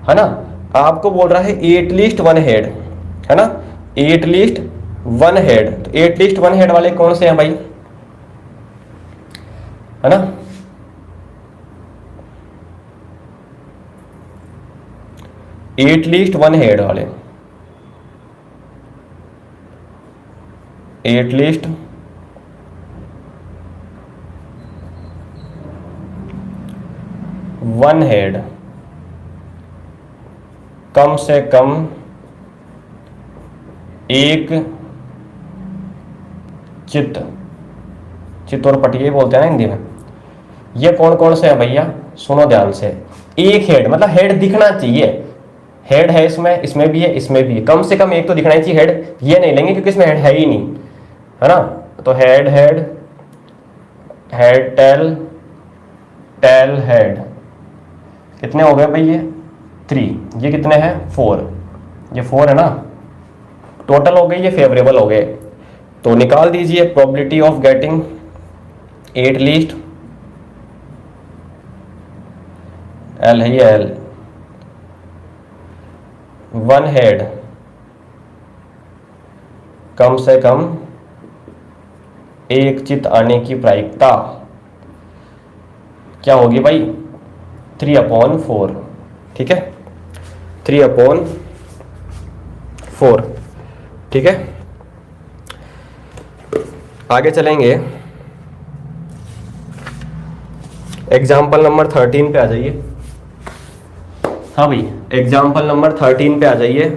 है ना। आपको बोल रहा है एटलीस्ट 1 हेड, है ना, एटलीस्ट 1 हेड। तो एटलीस्ट 1 हेड वाले कौन से हैं भाई? है ना, एटलीस्ट 1 हेड वाले, एटलीस्ट वन हेड कम से कम एक चित्त, चित्त और पटिए बोलते हैं ना हिंदी में। ये कौन कौन से हैं भैया, सुनो ध्यान से। एक हेड मतलब हेड दिखना चाहिए, हेड है इसमें, इसमें भी है, इसमें भी है, कम से कम एक तो दिखना ही चाहिए हेड। ये नहीं लेंगे क्योंकि इसमें हेड है ही नहीं, है ना। तो head head head tail tail head, कितने हो गए भाई ये 3, ये कितने हैं 4, ये 4 है ना, टोटल हो गए, ये फेवरेबल हो गए। तो निकाल दीजिए probability of getting 8 least, L है एल, वन हेड कम से कम एक चित आने की प्रायिकता क्या होगी भाई 3/4, ठीक है 3/4, ठीक है। आगे चलेंगे, एग्जाम्पल नंबर 13 पे आ जाइए। हाँ भाई एग्जाम्पल नंबर 13 पे आ जाइए।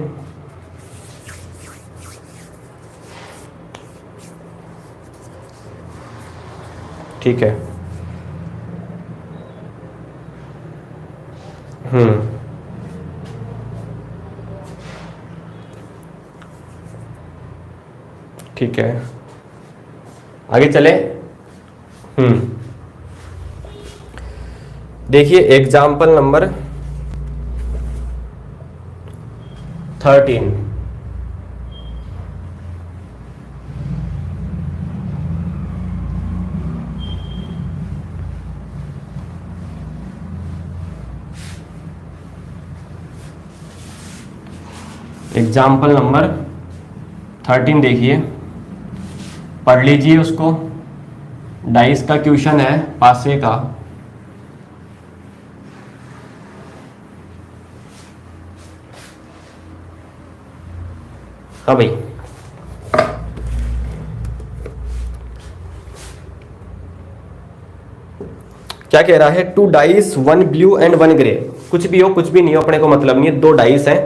ठीक है, ठीक है, आगे चले। देखिए एग्जाम्पल नंबर 13, एग्जाम्पल नंबर 13 देखिए, पढ़ लीजिए उसको। डाइस का क्वेश्चन है पासे का। हाँ भाई क्या कह रहा है, 2 डाइस 1 ब्लू एंड 1 ग्रे, कुछ भी हो कुछ भी नहीं हो अपने को मतलब नहीं है, 2 डाइस हैं।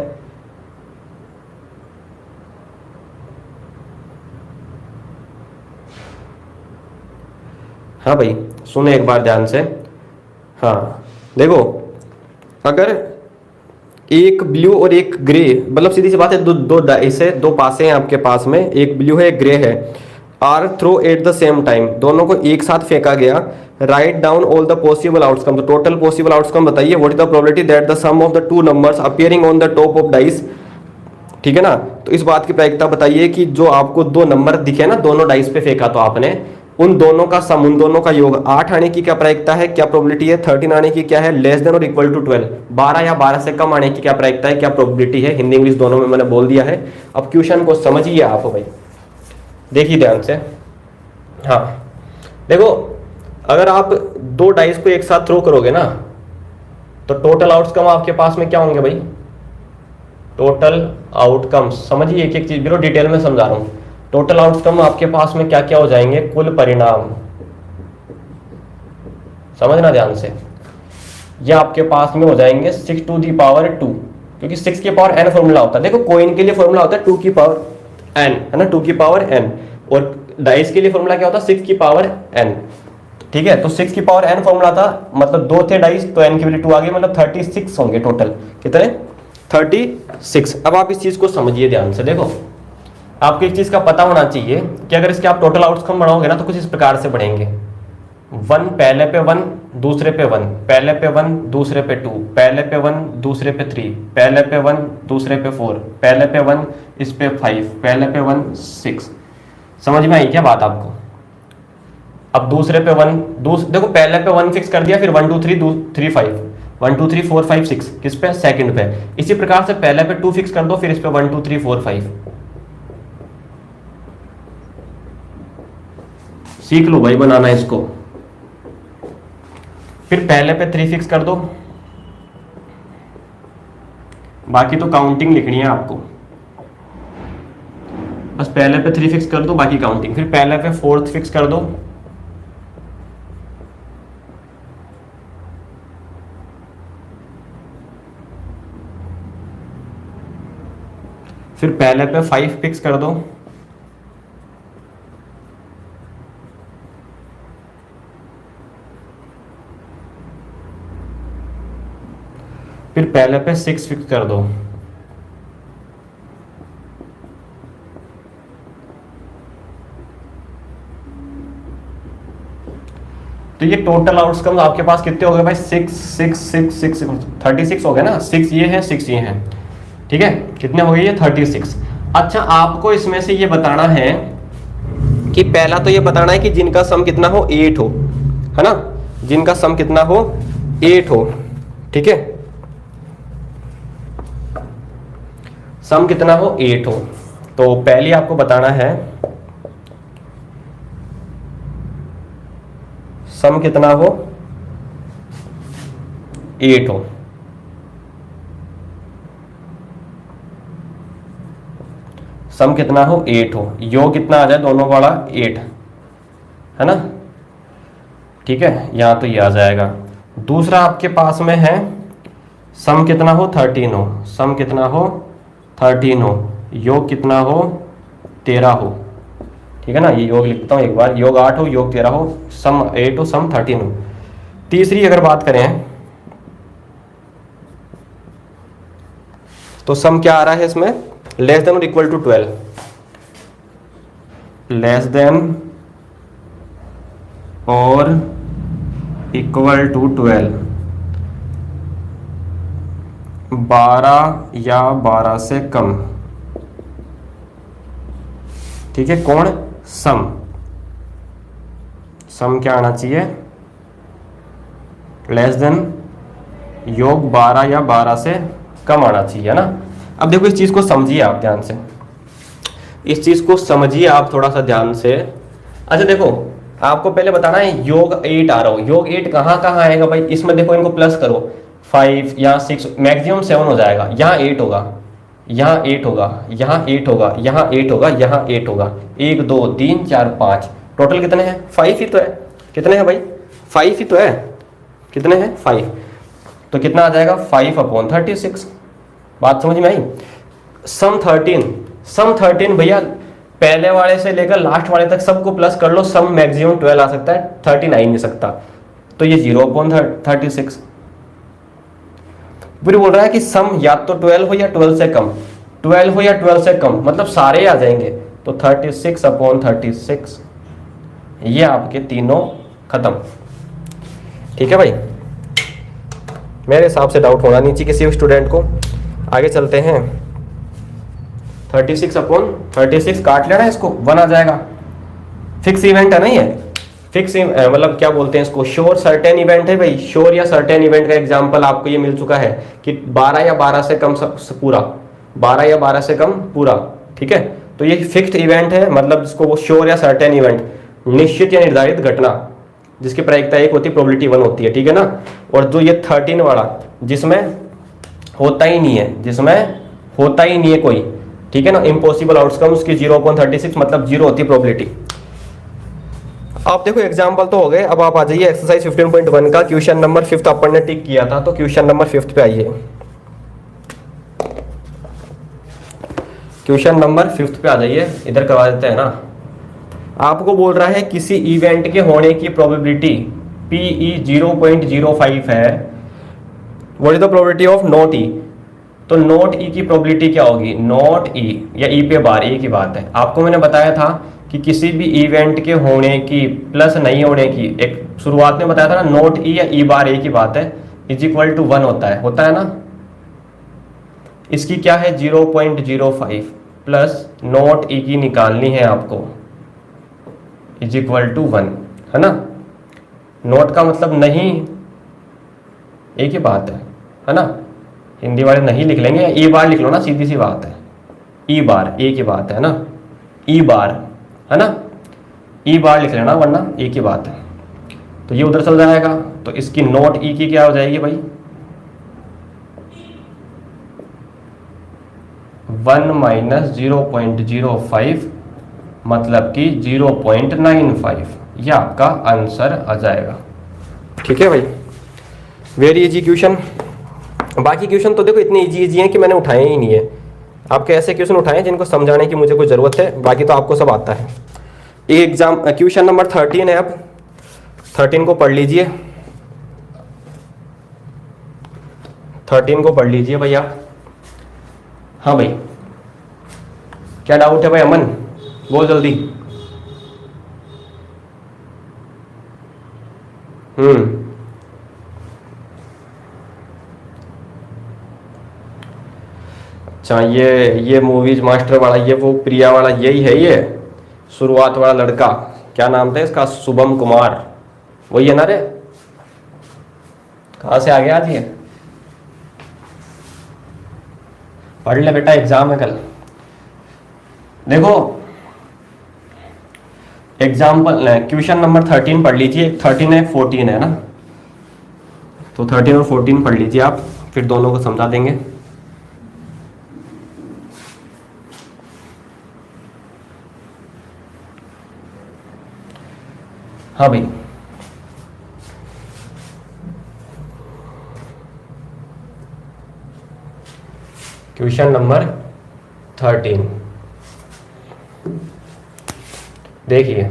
हाँ भाई सुनो एक बार ध्यान से। हाँ देखो, अगर एक ब्लू और एक ग्रे, मतलब सीधी सी बात है, दो डाइस है, 2 पासे हैं आपके पास में, एक ब्लू है एक ग्रे है, are throw at the same time, दोनों को एक साथ फेंका गया। Right down all the possible outcome, तो टोटल पॉसिबल आउटकम बताइए। What is the probability that the sum of the 2 numbers appearing on the top of dice, ठीक है ना। तो इस बात की प्रायिकता बताइए कि जो आपको 2 नंबर दिखे ना, दोनों डाइस पे फेंका तो आपने, उन दोनों का सम, उन दोनों का योग 8 आने की क्या प्रायिकता है, क्या प्रोबेबिलिटी है। 13 आने की क्या है, लेस देन और इक्वल टू 12, 12 या 12 से कम आने की क्या प्रायिकता है, क्या प्रोबेबिलिटी है। हिंदी इंग्लिश दोनों में मैंने बोल दिया है। अब क्वेश्चन को समझिए आप भाई, देखिए ध्यान से। हाँ देखो, अगर आप 2 डाइस को एक साथ थ्रो करोगे ना, तो टोटल आउटकम आपके पास में क्या होंगे भाई, टोटल आउटकम, समझिए एक एक चीज बिल्कुल डिटेल में समझा रहा हूं। टोटल आउटकम आपके पास में क्या क्या हो जाएंगे, कुल परिणाम, समझना ध्यान से। ये आपके पास में हो जाएंगे 6 टू दी पावर 2, क्योंकि 6 की पावर n फॉर्मूला होता है। देखो कोइन के लिए फॉर्मूला होता है 2 की पावर n, है ना, 2 की पावर n, और डाइस के लिए फॉर्मूला क्या होता है 6 की पावर n, ठीक है। तो 6 की पावर n फॉर्मूला था, मतलब 2 थे डाइस, तो n की वैल्यू 2 आ गई, मतलब 36 होंगे टोटल। कितने, 36। अब आप इस चीज को समझिए ध्यान से। देखो आपको एक चीज का पता होना चाहिए कि अगर इसके आप टोटल आउटकम बढ़ाओगे ना, तो कुछ इस प्रकार से बढ़ेंगे। 1 पहले पे 1, दूसरे पे 1, पहले पे 1, दूसरे पे 2, पहले पे 1, दूसरे पे 3, पहले पे 1, दूसरे पे 4, पहले पे 1, इस पे 5, पहले पे 1, 6। समझ में आई क्या बात आपको। अब दूसरे पे 1, देखो पहले पे 1 फिक्स कर दिया, फिर 1 2 3 5, 1 2 3 4 5 6, किस पे, सेकंड पे। इसी प्रकार से पहले पे 2 फिक्स कर दो, फिर इस पे 1 2 3 4 5। सीख लो भाई बनाना इसको। फिर पहले पे 3 फिक्स कर दो, बाकी तो काउंटिंग लिखनी है आपको, बस पहले पे 3 फिक्स कर दो, बाकी काउंटिंग। फिर पहले पे 4th फिक्स कर दो, फिर पहले पे 5 फिक्स कर दो, फिर पहले पे 6 फिक्स कर दो, तो ये टोटल आउटकम आपके पास कितने हो गए भाई? 6 6 6 6 36 हो गए ना। 6 ये है, 6 ये है, ठीक है। कितने हो गए ये? 36। अच्छा, आपको इसमें से ये बताना है कि पहला तो ये बताना है कि जिनका सम कितना हो? 8 हो, है ना। जिनका सम कितना हो? 8 हो, ठीक है। सम कितना हो? 8 हो। तो पहले आपको बताना है सम कितना हो? 8 हो। सम कितना हो? 8 हो। योग कितना आ जाए दोनों वाला? 8, है ना, ठीक है। यहां तो ये आ जाएगा। दूसरा आपके पास में है सम कितना हो? 13 हो। सम कितना हो? 13 हो। योग कितना हो? 13 हो, ठीक है ना। ये योग लिखता हूं एक बार, योग 8 हो, योग 13 हो, सम 8 हो, सम 13 हो। तीसरी अगर बात करें तो सम क्या आ रहा है इसमें? लेस देन और इक्वल टू 12, लेस देन और इक्वल टू 12, 12 या 12 से कम, ठीक है। कौन? सम। सम क्या आना चाहिए? लेस देन, योग 12 या 12 से कम आना चाहिए, है ना। अब देखो इस चीज को समझिए आप ध्यान से, इस चीज को समझिए आप थोड़ा सा ध्यान से। अच्छा देखो, आपको पहले बताना है योग 8 आ रहा हो। योग 8 कहाँ कहाँ आएगा भाई? इसमें देखो, इनको प्लस करो, 5 या 6, मैक्सिमम 7 हो जाएगा। यहाँ 8 होगा, यहाँ 8 होगा, यहाँ 8 होगा, यहाँ 8 होगा, यहाँ 8 होगा। 1 2 3 4 5, टोटल कितने हैं? 5 ही तो है। कितने हैं भाई? 5 ही तो है। कितने हैं? 5। तो कितना आ जाएगा? 5/36। बात समझ में आई? सम 13, सम 13 भैया पहले वाले से लेकर लास्ट वाले तक सबको प्लस कर लो, सम मैक्सिमम 12 आ सकता है, 13 आ ही नहीं सकता। तो ये 0/36। फिर बोल रहा है कि सम या तो 12 हो या 12 से कम, 12 हो या 12 से कम, मतलब सारे आ जाएंगे। तो 36/36, ये आपके तीनों खत्म, ठीक है भाई। मेरे हिसाब से डाउट होना नहीं चाहिए किसी स्टूडेंट को। आगे चलते हैं। 36/36 काट लेना, इसको 1 आ जाएगा। फिक्स इवेंट है नहीं है? फिक्स मतलब क्या बोलते हैं इसको? श्योर सर्टेन इवेंट है भाई। श्योर या सर्टेन इवेंट का एग्जांपल आपको ये मिल चुका है कि 12 या 12 से कम पूरा, 12 या 12 से कम पूरा, ठीक है। तो ये फिक्स्ड इवेंट है, मतलब इसको वो श्योर या सर्टेन इवेंट, निश्चित या निर्धारित घटना, जिसकी प्रायिकता 1 होती है, प्रोबेबिलिटी 1 होती है, ठीक है ना। और जो ये 13 वाला, जिसमें होता ही नहीं है, जिसमें होता ही नहीं है कोई, ठीक है ना, इम्पॉसिबल आउटकम, उसकी 0/36 मतलब 0 होती है प्रोबेबिलिटी। आप देखो एग्जाम्पल तो हो गए। अब आप आ जाइए एक्सरसाइज 15.1 का क्वेश्चन नंबर 5 अपन ने टिक किया था, तो क्वेश्चन नंबर 5 पे आइए। क्वेश्चन नंबर 5 पे आ जाइए, इधर करवा देते हैं ना। आपको बोल रहा है किसी इवेंट के होने की प्रोबेबिलिटी PE 0.05 है। What is the probability of not E? तो नॉट E की प्रोबेबिलिटी क्या होगी? नॉट E या E पे बार, एक ही बात है। आपको मैंने बताया था कि किसी भी इवेंट के होने की प्लस नहीं होने की, एक शुरुआत में बताया था ना, नॉट E या E बार एक ही बात है, =1 होता है ना। इसकी क्या है? 0.05 प्लस नॉट E की निकालनी है आपको, =1, है ना। नोट का मतलब नहीं, एक ही बात है ना। हिंदी वाले नहीं लिख लेंगे, ई बार लिख लो ना, सीधी सी बात है। ई बार एक ही बात है ना, ई बार, है ना, ई बार लिख लेना, वरना एक ही बात है। तो ये उधर चल जाएगा, तो इसकी नोट ई की क्या हो जाएगी भाई? 1 - 0.05 मतलब कि 0.95, ये आपका आंसर आ जाएगा, ठीक है भाई। Very easy question. बाकी क्वेश्चन तो देखो इतने इजी हैं कि मैंने उठाए ही नहीं है, आपके ऐसे क्वेश्चन उठाए जिनको समझाने की मुझे कोई ज़रूरत है, बाकी तो आपको सब आता है। एग्जाम क्वेश्चन नंबर 13 है। अब 13 को पढ़ लीजिए, 13 को पढ़ लीजिए भैया। हाँ भाई, क्या डाउट है भाई? अमन बोल जल्दी। अच्छा, ये मूवीज मास्टर वाला, ये वो प्रिया वाला यही है, ये शुरुआत वाला लड़का, क्या नाम था इसका? शुभम कुमार, वही है ना रे? कहाँ से आ गया आज ये? पढ़ ले बेटा, एग्जाम है कल। देखो एग्जाम्पल क्वेश्चन नंबर 13 पढ़ लीजिए। 13 है 14 है ना, तो 13 और 14 पढ़ लीजिए आप, फिर दोनों को समझा देंगे। हाँ भाई, क्वेश्चन नंबर 13 देखिए,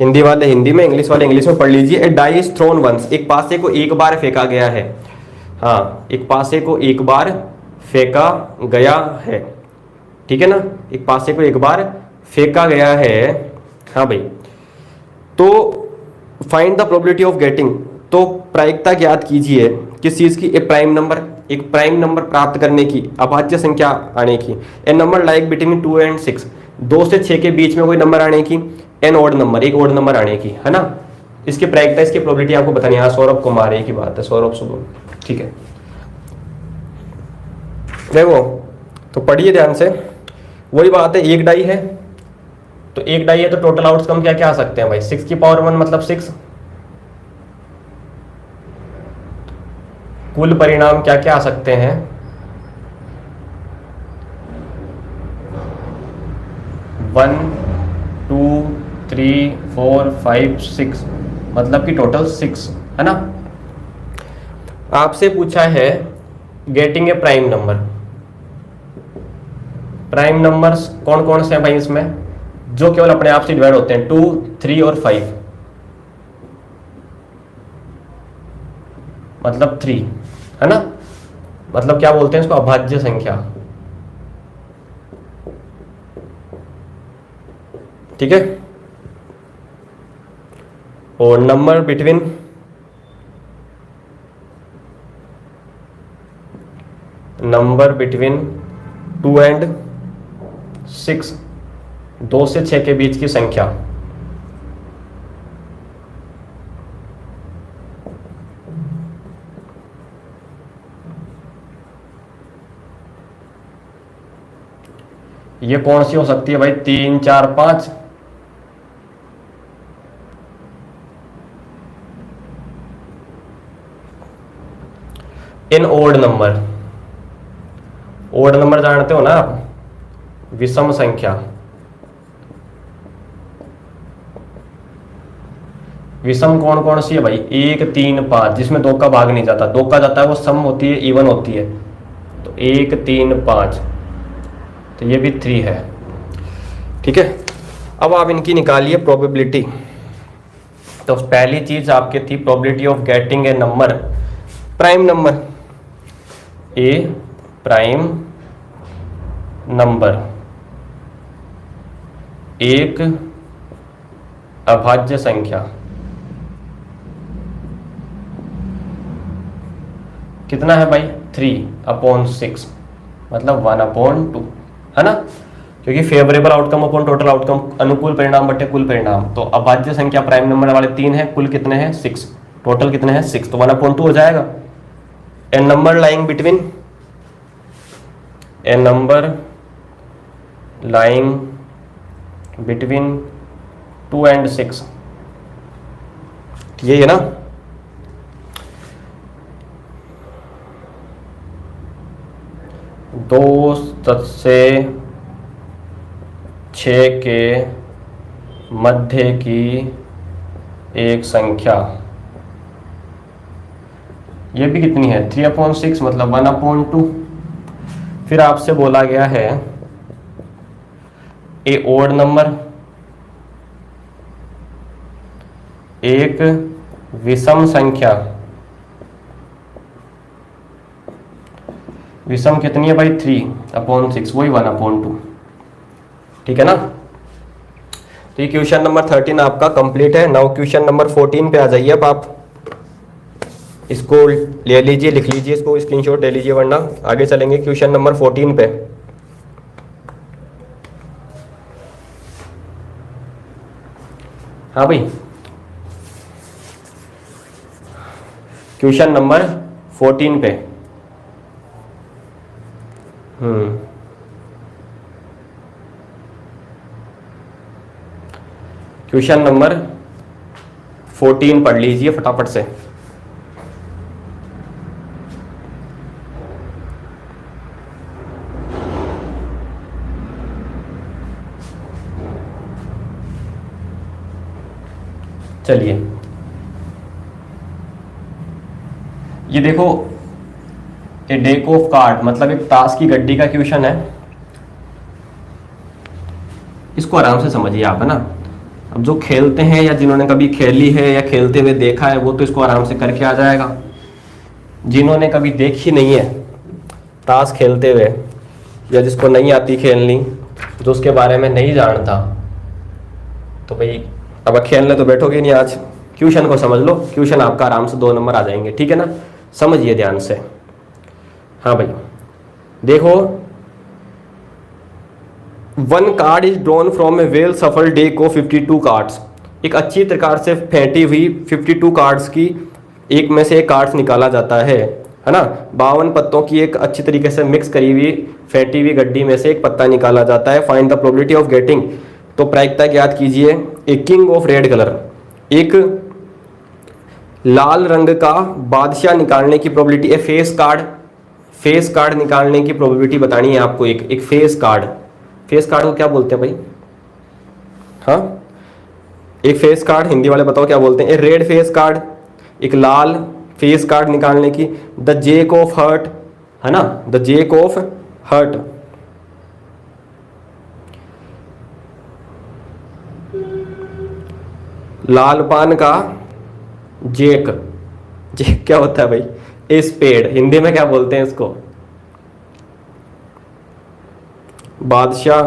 हिंदी वाले हिंदी में, इंग्लिश वाले इंग्लिश में पढ़ लीजिए। ए डाई इज थ्रोन वंस, एक पासे को एक बार फेंका गया है। हाँ, एक पासे को एक बार फेंका गया है, ठीक है ना? एक पासे को एक बार फेंका गया है। हाँ भाई, तो find the probability of getting, तो प्रायिकता ज्ञात कीजिए किस चीज की? ए प्राइम नंबर, एक प्राइम नंबर प्राप्त करने की, अभाज्य संख्या आने की। ए नंबर लाइक बिटवीन 2 and 6, 2 से 6 के बीच में कोई नंबर आने की। एन ओड नंबर, एक ओड नंबर आने की, है ना? इसकी प्रायिकता, इसकी प्रोबेबिलिटी आपको बतानी है। हाँ, सौरभ कुमार, एक ही बात है, सौरभ सुबह, ठीक है। देखो तो पढ़िए ध्यान से, वही बात है, एक डाई है तो एक डाई है तो टोटल आउटकम क्या क्या आ सकते हैं भाई? 6 की पावर 1 मतलब 6। कुल परिणाम क्या क्या आ सकते हैं? 1 2 3 4 5 6, मतलब कि टोटल 6, है ना? आपसे पूछा है getting a prime number. Prime numbers कौन कौन से हैं भाई इसमें? जो केवल अपने आप से डिवाइड होते हैं, 2 3 और 5, मतलब 3, है ना? मतलब क्या बोलते हैं इसको? अभाज्य संख्या, ठीक है। और नंबर बिटवीन 2 and 6, 2 से 6 के बीच की संख्या। ये कौन सी हो सकती है भाई? 3 4 5, इन ओड नंबर, ओड नंबर जानते हो ना आप? विषम संख्या, विषम कौन कौन सी है भाई? 1 3 5, जिसमें 2 का भाग नहीं जाता, 2 का जाता है वो सम होती है, इवन होती है। तो 1 3 5, तो ये भी 3 है, ठीक है। अब आप इनकी निकालिए प्रोबेबिलिटी। तो पहली चीज आपकी थी probability of getting a number, prime number, A prime number, एक अभाज्य संख्या। कितना है भाई? 3/6, मतलब 1/2, है ना? क्योंकि favourable outcome upon total outcome, अनुकूल परिणाम बटे कुल परिणाम। तो अभाज्य संख्या प्राइम नंबर वाले 3 है, कुल कितने हैं? 6, टोटल कितने हैं? 6, तो 1/2 हो जाएगा। A number lying between, a number lying between 2 and 6, यही है ना? दो से 6 के मध्य की एक संख्या ये भी कितनी है 3/6 मतलब 1/2। फिर आपसे बोला गया है ए ओड नंबर, एक विषम संख्या, विषम कितनी है भाई 3/6, वही 1/2। ठीक है ना। तो ये क्वेश्चन नंबर 13 आपका कंप्लीट है। नाउ क्वेश्चन नंबर 14 पे आ जाइए। अब आप इसको ले लीजिए, लिख लीजिए, इसको स्क्रीनशॉट ले लीजिए, वरना आगे चलेंगे क्वेश्चन नंबर 14 पे। हाँ भाई, क्वेश्चन नंबर 14 पे। क्वेश्चन नंबर 14 पढ़ लीजिए फटाफट से। चलिए, ये देखो, ए डेक ऑफ कार्ड मतलब एक ताश की गड्डी का क्वेश्चन है। इसको आराम से समझिए आप, है ना। अब जो खेलते हैं या जिन्होंने कभी खेली है या खेलते हुए देखा है वो तो इसको आराम से करके आ जाएगा। जिन्होंने कभी देखी नहीं है ताश खेलते हुए, या जिसको नहीं आती खेलनी, जो उसके बारे में नहीं जानता, तो भाई अब खेलने तो बैठोगे नहीं आज। क्वेश्चन को समझ लो, क्वेश्चन आपका आराम से 2 नंबर आ जाएंगे। ठीक है ना, समझिए ध्यान से। हाँ भाई देखो, 1 card is drawn from A well सफल डेक ऑफ 52 कार्ड्स। एक अच्छी प्रकार से फेंटी हुई 52 कार्ड्स की एक में से एक कार्ड्स निकाला जाता है ना। 52 पत्तों की एक अच्छी तरीके से मिक्स करी हुई फेंटी हुई गड्डी में से एक पत्ता निकाला जाता है। Find the probability of getting, तो प्रायिकता ज्ञात कीजिए। A king of red colour, एक लाल रंग का बादशाह निकालने की प्रोबेबिलिटी। ए फेस कार्ड निकालने की प्रोबेबिलिटी बतानी है आपको। एक फेस कार्ड को क्या बोलते हैं भाई? हाँ, एक फेस कार्ड हिंदी वाले बताओ क्या बोलते हैं? ए रेड फेस कार्ड, एक लाल फेस कार्ड निकालने की। द जेक ऑफ हर्ट, है ना, द जेक ऑफ हर्ट। लाल पान का जेक क्या होता है भाई? ए स्पेड, हिंदी में क्या बोलते हैं इसको? बादशाह,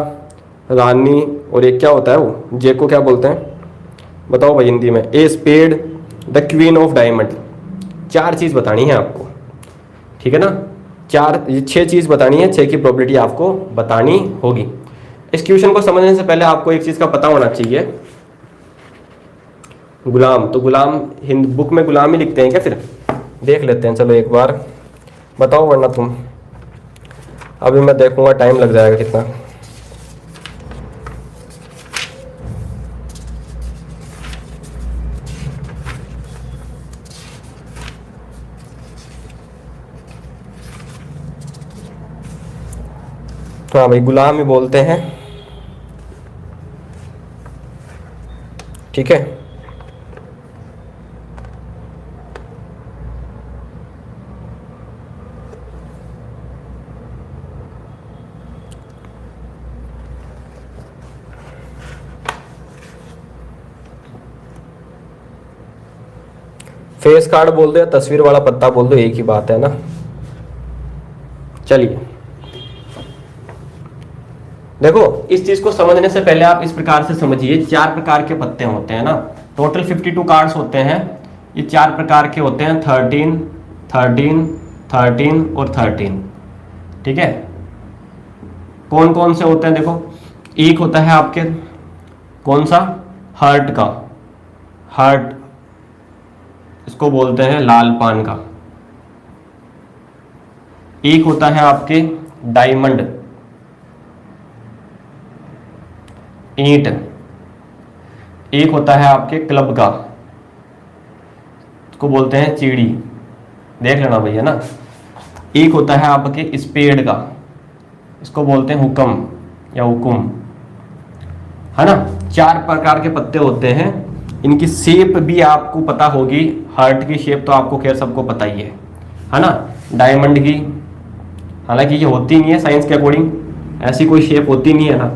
रानी, और एक क्या होता है वो जेक को क्या बोलते हैं बताओ भाई हिंदी में? A spade, the queen of diamond. 4 चीज बतानी है आपको, ठीक है ना। 6 चीज बतानी है, 6 की प्रोबेबिलिटी आपको बतानी होगी। इस क्वेश्चन को समझने से पहले आपको एक चीज का पता होना चाहिए। गुलाम, तो गुलाम बुक में गुलाम ही लिखते हैं क्या? फिर देख लेते हैं, चलो एक बार बताओ, वरना तुम अभी मैं देखूंगा टाइम लग जाएगा कितना। तो हाँ भाई, गुलाम ही बोलते हैं, ठीक है। फेस कार्ड बोल दो या तस्वीर वाला पत्ता बोल दो, एक ही बात है ना। चलिए देखो, इस चीज को समझने से पहले आप इस प्रकार से समझिए। 4 प्रकार के पत्ते होते हैं ना, टोटल 52 कार्ड्स होते हैं। ये 4 प्रकार के होते हैं, 13, 13, 13 और 13, ठीक है। कौन कौन से होते हैं देखो, एक होता है आपके कौन सा? हर्ट का, हर्ट, इसको बोलते हैं लाल पान का। एक होता है आपके डायमंड, ईंट। एक होता है आपके क्लब का, इसको बोलते हैं चीड़ी, देख लेना भैया ना। एक होता है आपके स्पेड का, इसको बोलते हैं हुक्म या हुकुम, है ना। 4 प्रकार के पत्ते होते हैं। इनकी शेप भी आपको पता होगी, हार्ट की शेप तो आपको खैर सबको पता ही है। है ना, डायमंड की, हालांकि ये होती नहीं है साइंस के अकॉर्डिंग, ऐसी कोई शेप होती नहीं है ना,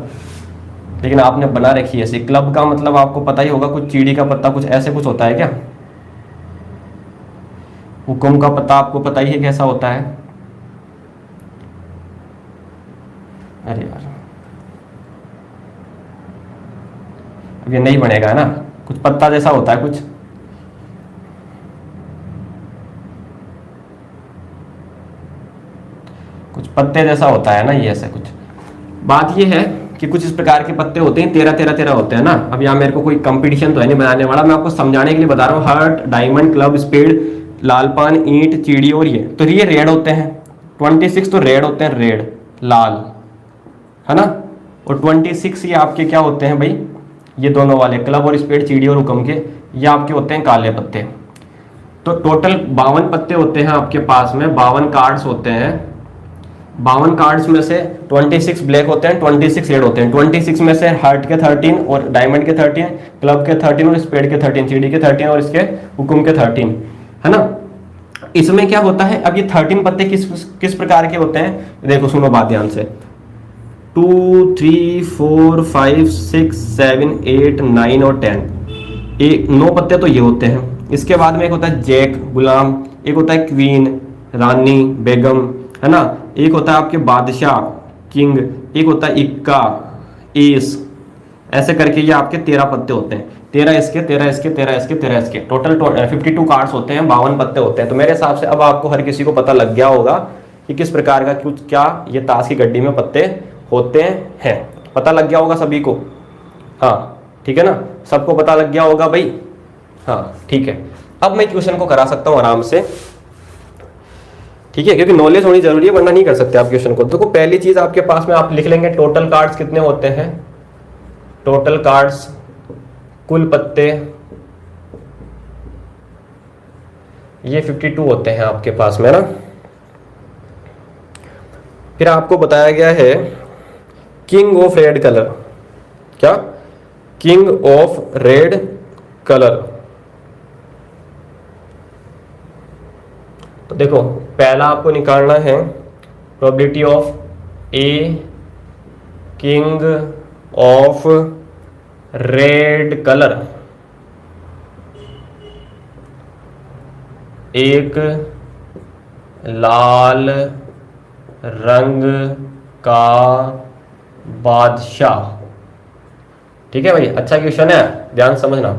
लेकिन आपने बना रखी है ऐसे। क्लब का मतलब आपको पता ही होगा, कुछ चीड़ी का पत्ता कुछ ऐसे कुछ होता है क्या? हुकुम का पत्ता आपको पता ही है कैसा होता है। अरे यार अब ये नहीं बनेगा ना, कुछ पत्ता जैसा होता है, कुछ पत्ते जैसा होता है ना, ये ऐसा कुछ। बात ये है कि कुछ इस प्रकार के पत्ते होते हैं, 13 होते हैं ना। अब यहाँ मेरे को कोई कंपटीशन तो है नहीं बनाने वाला, मैं आपको समझाने के लिए बता रहा हूँ। हार्ट, डायमंड, क्लब, स्पेड, लालपान, ईंट, चीड़ी और ये, तो ये रेड होते हैं। 26 तो रेड होते हैं, रेड लाल, है ना। और 26 ये आपके क्या होते हैं भाई, ये दोनों वाले क्लब और स्पेड, चीड़ी और हुक्म के, ये आपके होते हैं काले पत्ते। तो टोटल 52 पत्ते होते हैं आपके पास में, 52 कार्ड्स होते हैं। 52 कार्ड्स में से 26 ब्लैक होते हैं, 26 रेड होते हैं। 26 में से हार्ट के 13 और डायमंड के 13, क्लब के 13 और स्पेड के 13, चीड़ी के 13 और इसके हुक्म के 13, है ना। इसमें क्या होता है, अब ये 13 पत्ते किस प्रकार के होते हैं, देखो सुनो बात ध्यान से। 2 3 4 5 6 7 8 9 और 10, 9 पत्ते तो ये होते हैं। इसके बाद में एक होता है जैक, गुलाम, एक होता है क्वीन, रानी, बेगम, है ना। एक होता है आपके बादशाह, किंग, एक होता है इक्का, एस, ऐसे करके ये आपके 13 पत्ते होते हैं। 13 इसके, 13 इसके, 13 इसके, 13 इसके, टोटल 52 कार्ड्स होते हैं, 52 पत्ते होते हैं। तो मेरे हिसाब से अब आपको हर किसी को पता लग गया होगा कि किस प्रकार का कुछ क्या ये ताश की गड्डी में पत्ते होते हैं। पता लग गया होगा सभी को, हाँ ठीक है ना, सबको पता लग गया होगा भाई, हाँ ठीक है। अब मैं क्वेश्चन को करा सकता हूँ आराम से, ठीक है, क्योंकि नॉलेज होनी जरूरी है, वरना नहीं कर सकते आप क्वेश्चन को। देखो पहली चीज आपके पास में आप लिख लेंगे टोटल कार्ड्स कितने होते हैं, टोटल कार्ड्स, कुल पत्ते, ये 52 होते हैं आपके पास में ना। फिर आपको बताया गया है किंग ऑफ रेड कलर, क्या, किंग ऑफ रेड कलर। तो देखो पहला आपको निकालना है probability of a king of red colour, एक लाल रंग का बादशाह। ठीक है भाई, अच्छा क्वेश्चन है, ध्यान समझना।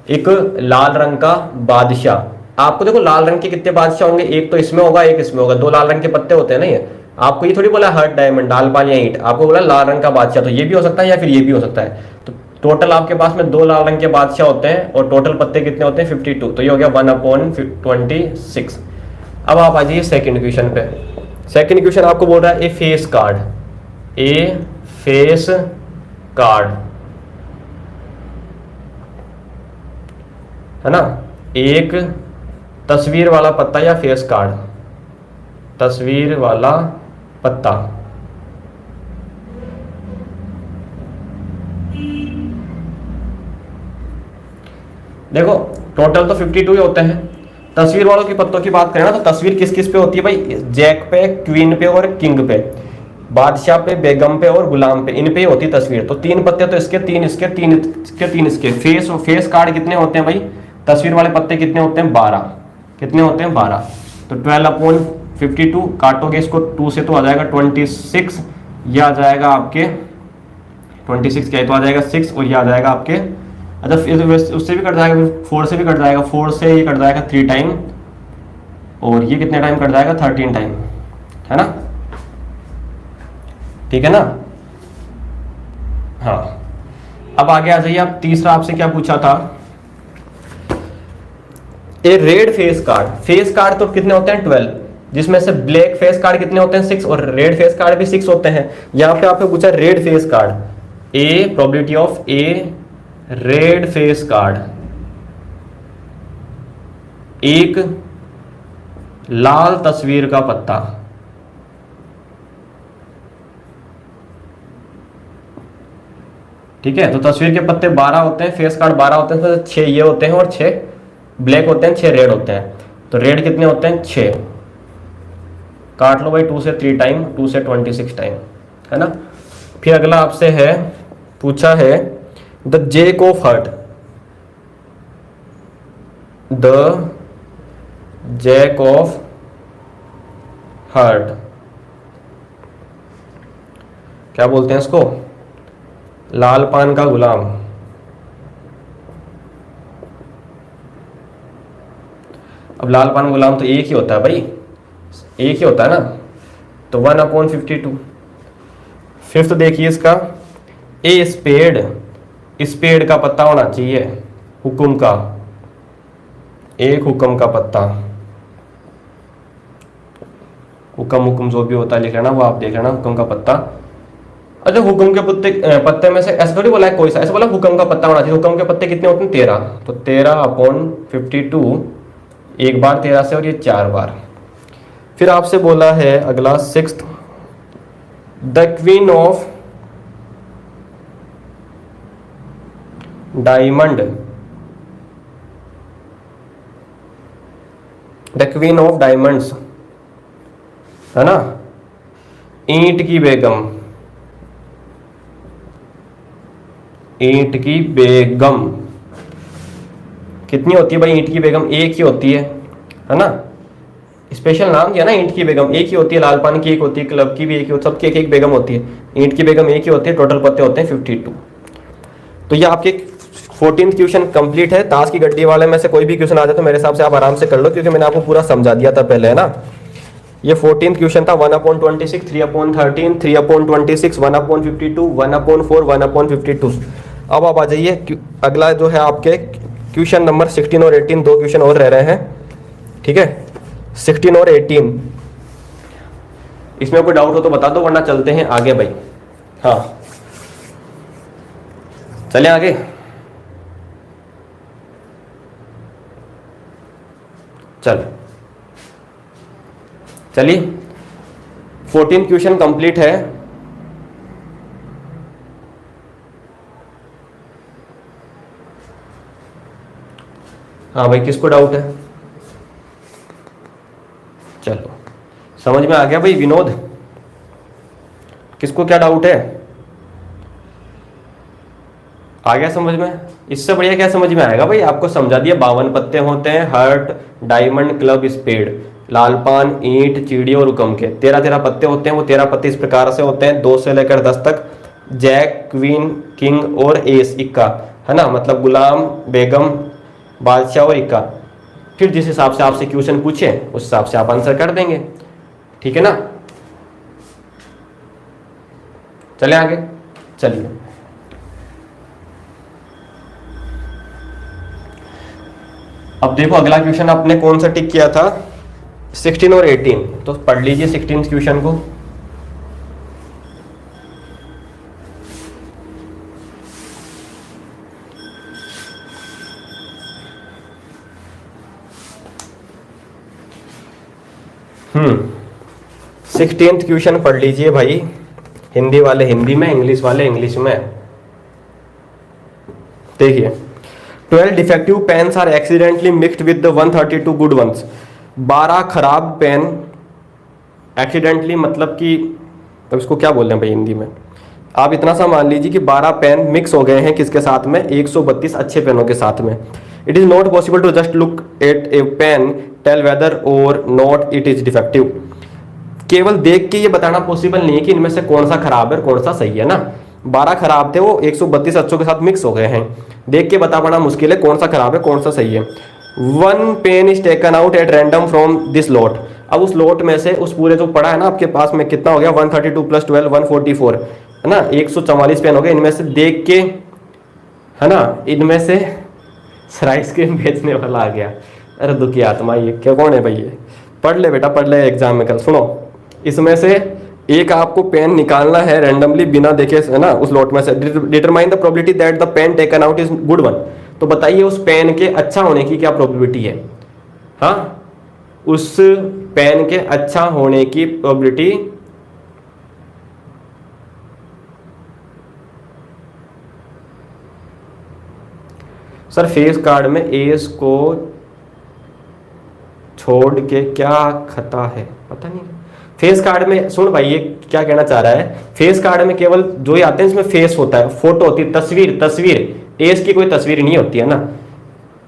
एक लाल रंग का बादशाह, आपको देखो लाल रंग के कितने बादशाह होंगे, एक तो इसमें होगा एक इसमें होगा, 2 लाल रंग के पत्ते होते हैं ना ये। आपको ये थोड़ी बोला हार्ट, डायमंड, लालपान या ईंट, आपको बोला लाल रंग का बादशाह, तो ये भी हो सकता है या फिर ये भी हो सकता है। तो टोटल आपके पास में 2 लाल रंग के बादशाह होते हैं और टोटल पत्ते कितने होते हैं 52, तो ये हो गया 1/26। अब आप आ जाइए सेकेंड क्वेश्चन पे। सेकेंड क्वेश्चन आपको बोल रहा है ए फेस कार्ड, ए फेस कार्ड, है ना, एक तस्वीर वाला पत्ता या फेस कार्ड, तस्वीर वाला पत्ता। देखो टोटल तो 52 ही होते हैं। तस्वीर वालों के पत्तों की बात करें ना, तो तस्वीर किस किस पे होती है भाई, जैक पे, क्वीन पे और किंग पे, बादशाह पे, बेगम पे और गुलाम पे, इन पे ही होती तस्वीर। तो 3 पत्ते तो इसके, 3 इसके, 3 इसके, 3 इसके। फेस कार्ड कितने होते हैं भाई, तस्वीर वाले पत्ते कितने होते हैं 12, कितने होते हैं 12। तो 12/52 काटोगे इसको 2 से तो आ जाएगा 26, ये आ जाएगा आपके 26 क्या है, तो आ जाएगा 6 और ये आ जाएगा आपके, अच्छा उससे भी कट जाएगा, 4 से भी कट जाएगा, 4 से ये कट जाएगा 3 टाइम और ये कितने टाइम कट जाएगा 13 टाइम, है ना, ठीक है ना। हाँ अब आगे आ जाइए आप, तीसरा आपसे क्या पूछा था, a red face card. Face card तो कितने होते हैं 12, जिसमें से ब्लैक फेस कार्ड कितने होते हैं 6 और रेड फेस कार्ड भी 6 होते हैं। यहां पे आपने पूछा red face card, A probability of A red face card, एक लाल तस्वीर का पत्ता, ठीक है। तो तस्वीर के पत्ते 12 होते हैं, फेस कार्ड 12 होते हैं, तो 6 ये होते हैं और 6 ब्लैक होते हैं, 6 रेड होते हैं। तो रेड कितने होते हैं 6, काट लो भाई 2 से 3 टाइम, 2 से 26 टाइम, है ना। फिर अगला आपसे है, पूछा है the jack of heart, the jack of heart क्या बोलते हैं इसको, लाल पान का गुलाम। अब लाल पान गुलाम तो एक ही होता है भाई, एक ही होता है ना, तो 1/52। फिफ्थ देखिए इसका, ए स्पेड, स्पेड का पत्ता होना चाहिए, हुक्म का, एक हुक्म का पत्ता, हुक्म जो भी होता है लिख लेना, वो आप देख लेना, हुक्म का पत्ता। अच्छा हुक्म के पत्ते में से ऐसा थोड़ी बोला है कोई सा, ऐसा बोला हुक्म का पत्ता होना चाहिए। हुक्म के पत्ते कितने होते हैं, 13, तो 13/52, एक बार 13 से और ये 4 बार। फिर आपसे बोला है अगला sixth, the queen of diamond, the queen of diamonds, है ना, ईंट की बेगम, ईंट की बेगम कितनी होती है भाई, ईंट की बेगम एक ही होती है ना, स्पेशल नाम दिया ना, ईंट की बेगम एक ही होती है, लाल पान की एक होती है, क्लब की भी एक ही होती है, सबकी एक एक बेगम होती है, ईंट की बेगम एक ही होती है, टोटल पत्ते होते हैं 52। तो ये आपके 14th क्वेश्चन कंप्लीट है। ताश की गड्डी वाले में से कोई भी क्वेश्चन आ जाए तो मेरे हिसाब से आप आराम से कर लो, क्योंकि मैंने आपको पूरा समझा दिया था पहले, है ना। ये 14th क्वेश्चन था, 1/26, 3/13, 3/26, 1/52, 1/4, 1/52। अब आप आ जाइए, अगला जो है आपके क्वेश्चन नंबर 16 और 18, दो क्वेश्चन और रह रहे हैं, ठीक है, 16 और 18। इसमें कोई डाउट हो तो बता दो, वरना चलते हैं आगे भाई। हाँ चले आगे, चलिए 14 क्वेश्चन कंप्लीट है। हाँ भाई किसको डाउट है, चलो समझ में आ गया भाई। विनोद किसको क्या डाउट है, आ गया समझ में। इससे बढ़िया क्या समझ में आएगा भाई, आपको समझा दिया। 52 पत्ते होते हैं, हार्ट, डायमंड, क्लब, स्पेड, लाल पान, ईंट, चिड़ी और हुक्म के 13 पत्ते होते हैं। वो 13 पत्ते इस प्रकार से होते हैं, 2 से लेकर 10 तक, जैक, क्वीन, किंग और एस, इक्का, है ना, मतलब गुलाम, बेगम, बादशाह और इक्का। फिर जिस हिसाब से आपसे क्वेश्चन पूछे उस हिसाब से आप आंसर कर देंगे, ठीक है ना। चले आगे, चलिए अब देखो अगला क्वेश्चन आपने कौन सा टिक किया था, 16 और 18, तो पढ़ लीजिए 16 क्वेश्चन को। हम्म 16th क्वेश्चन पढ़ लीजिए भाई, हिंदी वाले हिंदी में, इंग्लिश वाले इंग्लिश में। देखिए 12 defective pens are accidentally mixed with the 132 good ones. 12 खराब पेन एक्सीडेंटली, मतलब कि, तो इसको क्या बोल रहे हैं भाई हिंदी में, आप इतना सा मान लीजिए कि 12 पेन मिक्स हो गए हैं किसके साथ में, 132 अच्छे पेनों के साथ में। It is not possible to just look at a pen tell whether और नॉट इट इज डिफेक्टिव। केवल देख के ये बताना पॉसिबल नहीं है कि इनमें से कौन सा खराब है और कौन सा सही है ना। 12 खराब थे, वो 132 अच्छों के साथ मिक्स हो गए हैं, देख के बता पाना मुश्किल है कौन सा खराब है कौन सा सही है। 1 pen is taken out at random from this lot. अब उस लॉट में से, उस पूरे जो पड़ा है ना आपके पास में, कितना हो गया, 132 + 12 144, है ना, 144 पेन हो गए। इनमें से देख के, है ना, इनमें से आइसक्रीम बेचने वाला आ गया। अरे दुखी आत्मा, ये क्या, कौन है भाई ये, पढ़ ले बेटा पढ़ ले, एग्जाम में कल। सुनो, इसमें से एक आपको पेन निकालना है रैंडमली बिना देखे, है ना, उस लॉट में से। Determine the probability that the pen taken out is good one. तो बताइए उस पेन के अच्छा होने की क्या प्रोबेबिलिटी है। हाँ, उस पेन के अच्छा होने की प्रोबेबिलिटी सर फेस कार्ड में एस को छोड़ के क्या खता है, पता नहीं। फेस कार्ड में सुन भाई ये क्या कहना चाह रहा है, फेस कार्ड में केवल जो ही आते हैं इसमें फेस होता है, फोटो होती है, तस्वीर, तस्वीर एज की कोई तस्वीर नहीं होती है ना।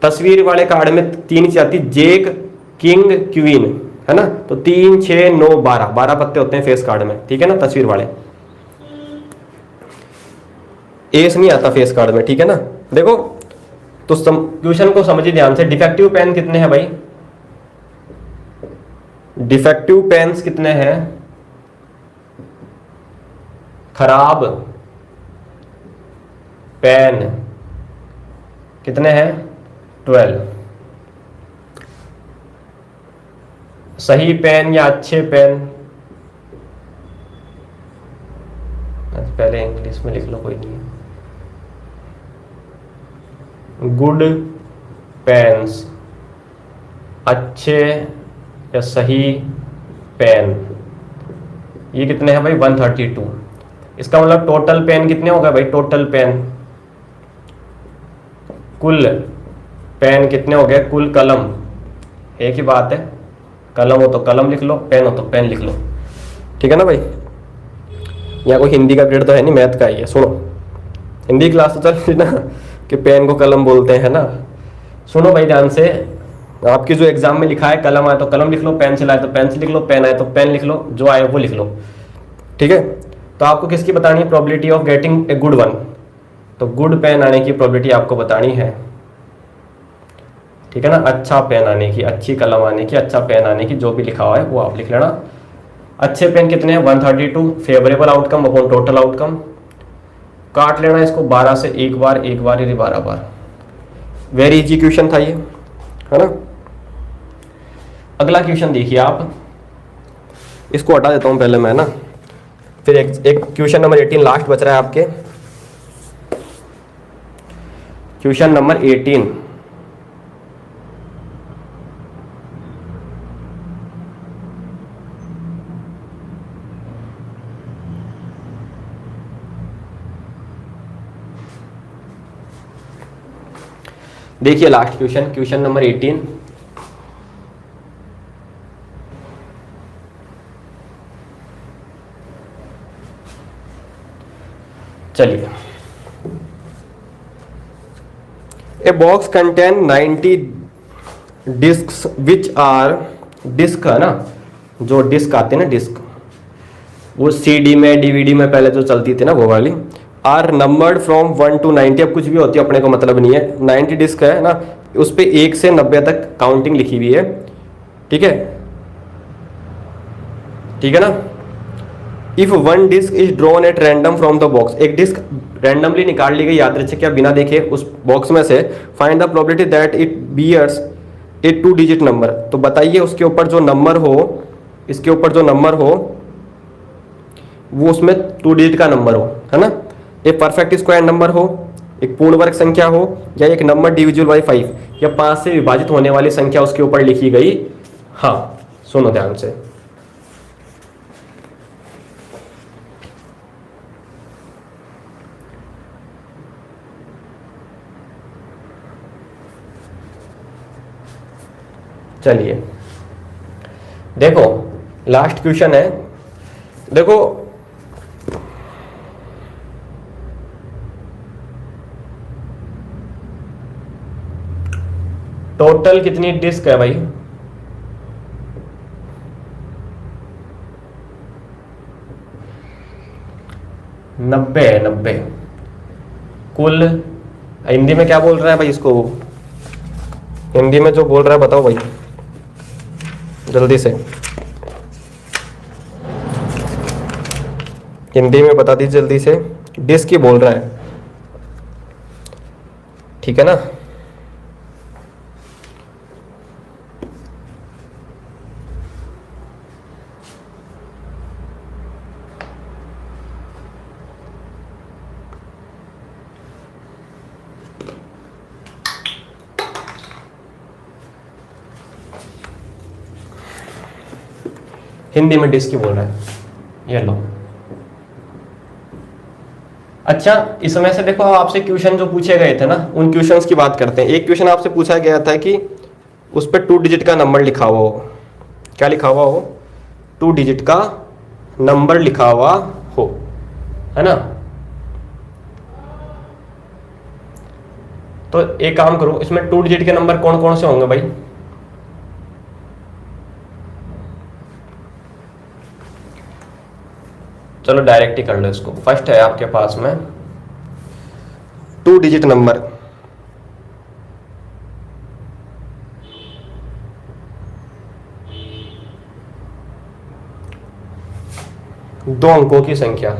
तस्वीर वाले कार्ड में 3 चीज आती, जेक, किंग, क्वीन, है ना। तो 3 6 9 12 12 पत्ते होते हैं फेस कार्ड में, ठीक है ना, तस्वीर वाले। एस नहीं आता फेस कार्ड में, ठीक है ना। देखो तो क्वेश्चन को समझिए ध्यान से। डिफेक्टिव पेन कितने हैं भाई, डिफेक्टिव पेन्स कितने हैं, खराब पेन कितने हैं 12। सही पेन या अच्छे पेन, पहले इंग्लिश में लिख लो कोई नहीं है। गुड पेन्स, अच्छे या सही पेन, ये कितने हैं भाई 132। इसका मतलब टोटल पेन कितने हो गए भाई, टोटल पेन, कुल पेन कितने हो गए, कुल कलम, एक ही बात है, कलम हो तो कलम लिख लो, पेन हो तो पेन लिख लो, ठीक है ना भाई। यहाँ कोई हिंदी का पीरियड तो है नहीं, मैथ का ही है। सुनो हिंदी क्लास तो चल रही ना कि पेन को कलम बोलते हैं ना। सुनो भाई ध्यान से, आपकी जो एग्जाम में लिखा है कलम आए तो कलम लिख लो, पेंसिल आए तो पेंसिल लिख लो, पेन आए तो पेन लिख लो, जो आए वो लिख लो, ठीक है। तो आपको किसकी बतानी है, probability of getting a good one. तो गुड पेन आने की प्रोबेबिलिटी आपको बतानी है, ठीक है ना। अच्छा पेन आने की, अच्छी कलम आने की, अच्छा पेन आने की, जो भी लिखा हुआ है वो आप लिख लेना। अच्छे पेन कितने हैं 132, favourable outcome upon total outcome, काट लेना इसको 12 से, एक बार यानी 12 बार। वेरी इजी क्वेश्चन था ये, है ना। अगला क्वेश्चन देखिए आप, इसको हटा देता हूं पहले मैं ना, फिर एक क्वेश्चन नंबर 18 लास्ट बच रहा है आपके। क्वेश्चन नंबर 18, देखिए लास्ट क्वेश्चन, क्वेश्चन नंबर 18। चलिए, a box contain 90 discs which are, disc है ना, जो डिस्क आते हैं ना डिस्क, वो सीडी में डीवीडी में पहले जो चलती थी ना वो वाली, आर नंबर्ड फ्रॉम 1 to 90। अब कुछ भी होती है अपने को मतलब नहीं है, 90 डिस्क है ना, उस पर 1 से 90 तक काउंटिंग लिखी हुई है, ठीक है, ठीक है ना। If one disc is drawn at random from the box, एक डिस्क रैंडमली निकाल ली गई यादृच्छिक या बिना देखे उस बॉक्स में से, find the probability that it bears a 2 digit number. तो बताइए उसके ऊपर जो नंबर हो, इसके ऊपर जो नंबर हो वो उसमें 2 डिजिट का नंबर हो, है ना। एक परफेक्ट स्क्वायर नंबर हो, एक पूर्ण वर्ग संख्या हो, या एक नंबर डिविजिबल बाय 5 या 5 से विभाजित होने वाली संख्या उसके ऊपर लिखी गई। हाँ सुनो ध्यान से, चलिए देखो लास्ट क्वेश्चन है। देखो टोटल कितनी डिस्क है भाई, 90 है, 90 कुल। हिंदी में क्या बोल रहा है भाई इसको, हिंदी में जो बोल रहा है बताओ भाई जल्दी से, हिंदी में बता दीजिए जल्दी से। डिस्क ही बोल रहा है, ठीक है ना। हिंदी में डिस्क ही बोल रहा है, ये लो। अच्छा इसमें से देखो आपसे क्वेश्चन जो पूछे गए थे ना, उन क्वेश्चंस की बात करते हैं। एक क्वेश्चन आपसे पूछा गया था कि उस पर 2 डिजिट का नंबर लिखा हुआ हो। क्या लिखा हुआ हो? 2 डिजिट का नंबर लिखा हुआ हो, है ना। तो एक काम करो, इसमें 2 डिजिट के नंबर कौन कौन से होंगे भाई? चलो डायरेक्ट ही कर लो इसको। फर्स्ट है आपके पास में 2 डिजिट नंबर, दो अंकों की संख्या।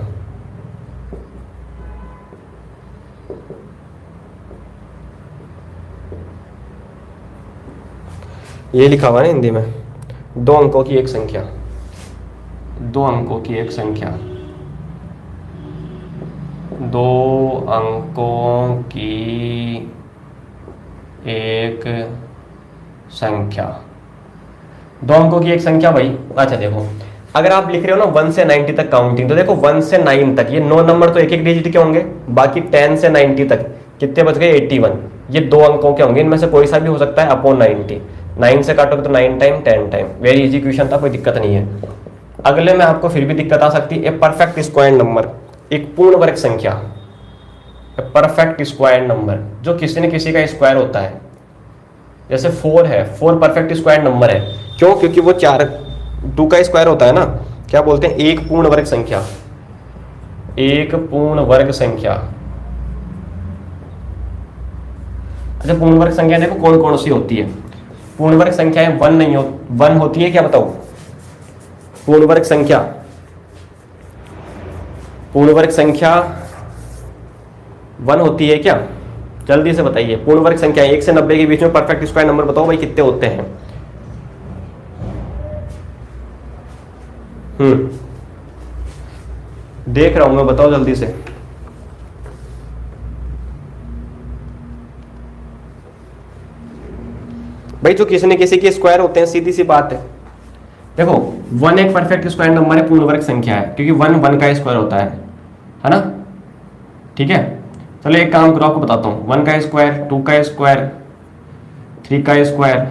ये लिखा हुआ है हिंदी में, 2 अंकों की एक संख्या, 2 अंकों की एक संख्या, 2 अंकों की एक संख्या, 2 अंकों की एक संख्या भाई। अच्छा देखो, अगर आप लिख रहे हो ना 1 से 90 तक काउंटिंग, तो देखो 1 से 9 तक ये 9 नंबर तो एक एक डिजिट के होंगे, बाकी 10 से 90 तक कितने बच गए? 81। ये 2 अंकों के होंगे, इनमें से कोई सा भी हो सकता है अपॉन 90। 9 से काटोगे तो 9 time 10 time. Very easy question था, कोई दिक्कत नहीं है। अगले में आपको फिर भी दिक्कत आ सकती है। ए परफेक्ट स्क्वायर नंबर, एक पूर्ण वर्ग संख्या, परफेक्ट स्क्वायर नंबर जो किसी न किसी का स्क्वायर होता है। जैसे 4 है, 4 परफेक्ट स्क्वायर नंबर है। क्यों? क्योंकि वो 2 का स्क्वायर होता है ना। क्या बोलते हैं? एक पूर्ण वर्ग संख्या, एक पूर्ण वर्ग संख्या। अच्छा, पूर्ण वर्ग संख्या देखो कौन कौन सी होती है। पूर्ण वर्ग संख्याएं 1 नहीं हो, 1 होती है क्या? बताओ। पूर्ण वर्ग संख्या, पूर्ण वर्ग संख्या 1 होती है क्या? जल्दी से बताइए। पूर्ण वर्ग संख्या 1 से 90 के बीच में परफेक्ट स्क्वायर नंबर बताओ भाई, कितने होते हैं? देख रहा हूं मैं, बताओ जल्दी से। भाई जो किसी न किसी के स्क्वायर होते हैं, सीधी सी बात है। देखो 1 एक परफेक्ट स्क्वायर नंबर है, पूर्ण वर्ग संख्या है, क्योंकि 1 का स्क्वायर होता है ना। ठीक है, चलो एक काम करो, आपको बताता हूँ। 1 का स्क्वायर, 2 का स्क्वायर, 3 का स्क्वायर,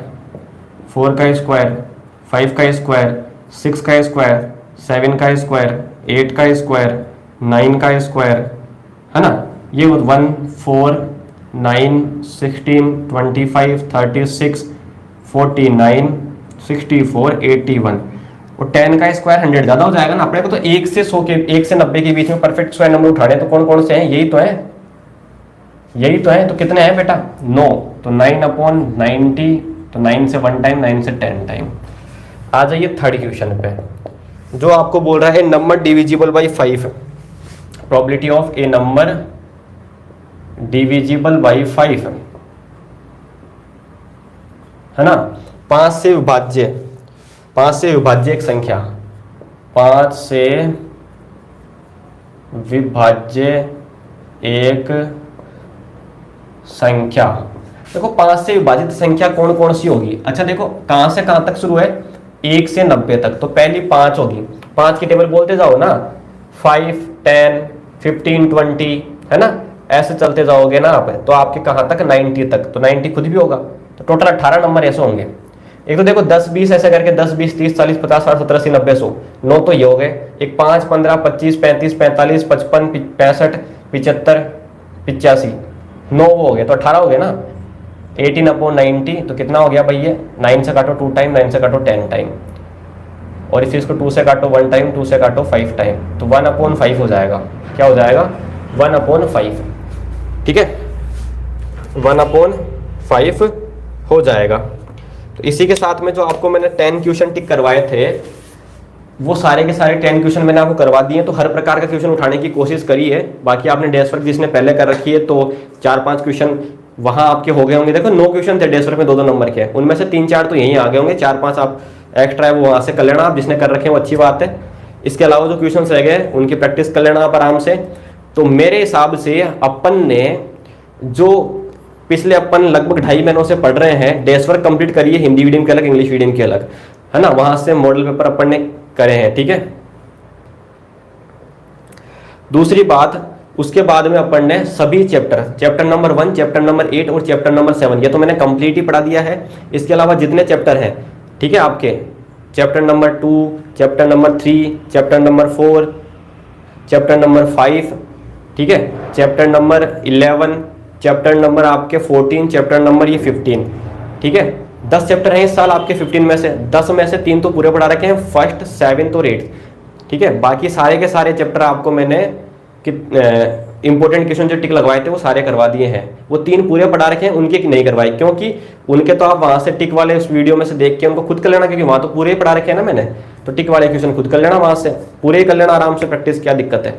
4 का स्क्वायर, 5 का स्क्वायर, 6 का स्क्वायर, 7 का स्क्वायर, 8 का स्क्वायर, 9 का स्क्वायर, है ना। ये 1, 4, 9, 16, 25, 36, 49, 64, 81 और 10 का स्क्वायर 100 ज़्यादा हो जाएगा ना। अपने को तो 1 से 100 के 1 से 90 के बीच में परफेक्ट स्क्वायर नंबर उठाने, तो कौन कौन से हैं? यही तो है, यही तो है। तो कितने हैं बेटा? 9। तो 9/90, तो 9 से 1 टाइम, 9 से 10 टाइम। आ जाइए थर्ड क्वेश्चन पे, जो आपको बोल रहा है number divisible by 5। Probability of A number divisible by 5, है ना। 5 से विभाज्य, 5 से विभाज्य एक संख्या, 5 से विभाज्य एक संख्या। देखो 5 से विभाजित संख्या कौन कौन सी होगी? अच्छा देखो, कहां से कहां तक शुरू है? 1 से 90 तक। तो पहली 5 होगी, 5 की टेबल बोलते जाओ ना, 5, 10, 15, 20, है ना। ऐसे चलते जाओगे ना आप, तो आपके कहां तक? 90 तक। तो 90 खुद भी होगा, तो टोटल 18 नंबर ऐसे होंगे। एक तो देखो 10, 20 ऐसे करके 10, 20, 30, 40, 50, 60, 70, 80, 90, 100, 9 तो ये हो गए। एक 5, 15, 25, 35, 45, 55, 65, 75, 85, 9 वो हो गए, तो 18 हो गए ना। 18/90 तो कितना हो गया भाई? ये 9 से काटो 2 टाइम, 9 से काटो 10 टाइम, और इस इसको 2 से काटो 1 टाइम, 2 से काटो 5 टाइम, तो 1/5 हो जाएगा। क्या हो जाएगा? 1/5। ठीक है, 1/5 हो जाएगा। तो इसी के साथ में जो आपको मैंने 10 क्वेश्चन टिक करवाए थे, वो सारे के सारे 10 क्वेश्चन मैंने आपको करवा दिए। तो हर प्रकार का क्वेश्चन उठाने की कोशिश करी है। बाकी आपने डेस्क वर्क जिसने पहले कर रखी है, तो 4-5 क्वेश्चन वहां आपके हो गए होंगे। देखो 9 क्वेश्चन थे डेस्क वर्क में, 2-2 नंबर के, उनमें से 3-4 तो यहीं आ गए होंगे, 4-5 आप एक्स्ट्रा है वो वहां से कर लेना। आप जिसने कर रखे हैं वो अच्छी बात है। इसके अलावा जो क्वेश्चन रह गए उनकी प्रैक्टिस कर लेना आप आराम से। तो मेरे हिसाब से अपन ने जो पिछले अपन लगभग 2.5 महीनों से पढ़ रहे हैं, डेस्क वर्क कंप्लीट करिए, हिंदी मीडियम के अलग, इंग्लिश मीडियम के अलग, है ना। वहां से मॉडल पेपर अपन ने करे हैं। ठीक है, दूसरी बात, उसके बाद में अपन ने सभी चैप्टर नंबर 1, चैप्टर नंबर 8 और चैप्टर नंबर 7 ये तो मैंने कंप्लीट ही पढ़ा दिया है। इसके अलावा जितने चैप्टर हैं, ठीक है, आपके chapter number 2, chapter number 3, chapter number 4, chapter number 5, ठीक है, चैप्टर नंबर 11, चैप्टर नंबर आपके 14, चैप्टर नंबर ये 15, ठीक है, 10 चैप्टर हैं इस साल आपके 15 में से, 10 में से 3 तो पूरे पढ़ा रखे हैं, फर्स्ट, 7th और 8th, ठीक है। बाकी सारे के सारे चैप्टर आपको मैंने इंपॉर्टेंट क्वेश्चन जो टिक लगवाए थे वो सारे करवा दिए हैं। वो 3 पूरे पढ़ा रखे हैं, उनके नहीं करवाए, क्योंकि उनके तो आप वहां से टिक वाले उस वीडियो में से देख के उनको खुद कर लेना, क्योंकि वहां तो पूरे ही पढ़ा रखे हैं ना मैंने, तो टिक वाले क्वेश्चन खुद कर लेना, वहां से पूरे ही कर लेना आराम से, प्रैक्टिस, क्या दिक्कत है,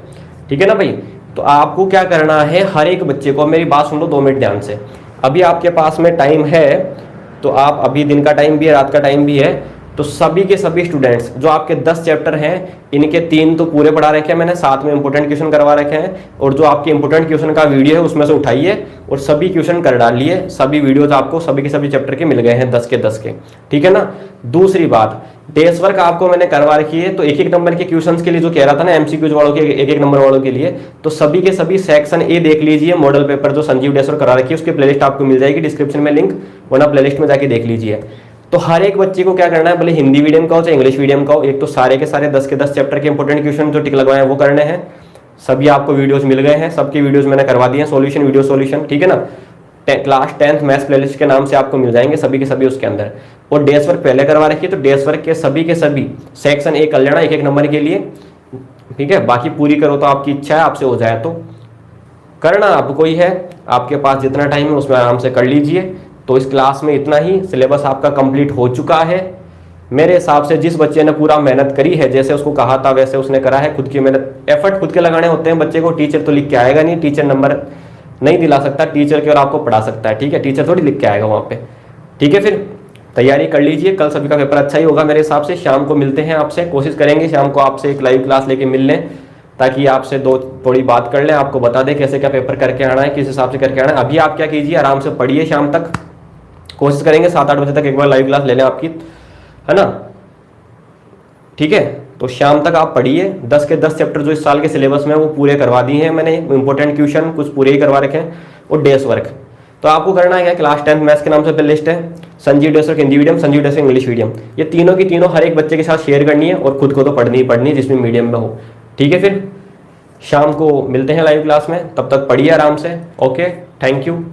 ठीक है ना भाई। तो आपको क्या करना है, हर एक बच्चे को, मेरी बात सुन लो 2 मिनट ध्यान से, अभी आपके पास में टाइम है, तो आप अभी दिन का टाइम भी है, रात का टाइम भी है, तो सभी के सभी स्टूडेंट्स जो आपके 10 चैप्टर हैं इनके 3 तो पूरे पढ़ा रखे हैं मैंने, साथ में इंपॉर्टेंट क्वेश्चन करवा रखे हैं, और जो आपके इंपॉर्टेंट क्वेश्चन का वीडियो है उसमें से उठाइए और सभी क्वेश्चन कर डालिए। सभी वीडियोज आपको सभी के सभी चैप्टर के मिल गए हैं, 10 के 10 के, ठीक है ना। दूसरी बात, डेस्क वर्क आपको मैंने करवा रखी है, तो 1-1 नंबर के क्वेश्चंस के लिए जो कह रहा था ना, एमसीक्यूज वालों के 1-1 नंबर वालों के लिए, तो सभी के सभी सेक्शन ए देख लीजिए, मॉडल पेपर जो संजीव डेस्क वर्क करा रखी है उसकी प्लेलिस्ट आपको मिल जाएगी डिस्क्रिप्शन में लिंक, वरना प्लेलिस्ट में जाके देख लीजिए। तो हर एक बच्चे को क्या करना है, भले हिंदी मीडियम का हो चाहे इंग्लिश मीडियम का हो, एक तो सारे के सारे 10 के 10 चैप्टर के इंपॉर्टेंट क्वेश्चन जो टिक लगवाए हैं वो करने हैं। सभी आपको वीडियोस मिल गए हैं, सबके वीडियोस मैंने करवा दिए हैं, सॉल्यूशन वीडियो सॉल्यूशन, ठीक है ना। क्लास 10th मैथ्स प्लेलिस्ट के नाम से आपको मिल जाएंगे सभी के सभी उसके अंदर। और डेस्क वर्क पहले करवा रखिए, तो डेस्क वर्क के सभी सेक्शन ए कर लेना 1-1 नंबर के लिए, ठीक है। बाकी पूरी करो तो आपकी इच्छा है, आपसे हो जाए तो करना आपको ही है, आपके पास जितना टाइम है उसमें आराम से कर लीजिए। तो इस क्लास में इतना ही, सिलेबस आपका कंप्लीट हो चुका है मेरे हिसाब से। जिस बच्चे ने पूरा मेहनत करी है, जैसे उसको कहा था वैसे उसने करा है, खुद की मेहनत, एफर्ट खुद के लगाने होते हैं बच्चे को। टीचर तो लिख के आएगा नहीं, टीचर नंबर नहीं दिला सकता, टीचर केवल आपको पढ़ा सकता है, ठीक है, टीचर थोड़ी लिख के आएगा वहाँ पे, ठीक है। फिर तैयारी कर लीजिए, कल सभी का पेपर अच्छा ही होगा मेरे हिसाब से। शाम को मिलते हैं आपसे, कोशिश करेंगे शाम को आपसे एक लाइव क्लास लेके मिल लें, ताकि आपसे थोड़ी बात कर लें, आपको बता दें कैसे क्या पेपर करके आना है, किस हिसाब से करके आना है। अभी आप क्या कीजिए, आराम से पढ़िए, शाम तक कोशिश करेंगे 7-8 बजे तक एक बार लाइव क्लास ले लें आपकी, है ना, ठीक है। तो शाम तक आप पढ़िए, 10 के 10 चैप्टर जो इस साल के सिलेबस में वो पूरे करवा दिए हैं मैंने, इंपॉर्टेंट क्वेश्चन कुछ पूरे ही करवा रखे हैं, और डेस्क वर्क। तो आपको करना है, क्लास 10th मैथ्स के नाम से प्लेलिस्ट है, Sanjeev desk work Hindi medium, Sanjeev desk work English medium, ये तीनों की तीनों हर एक बच्चे के साथ शेयर करनी है, और खुद को तो पढ़नी ही पढ़नी है जिसमें मीडियम में हो, ठीक है। फिर शाम को मिलते हैं लाइव क्लास में, तब तक पढ़िए आराम से। Okay, thank you.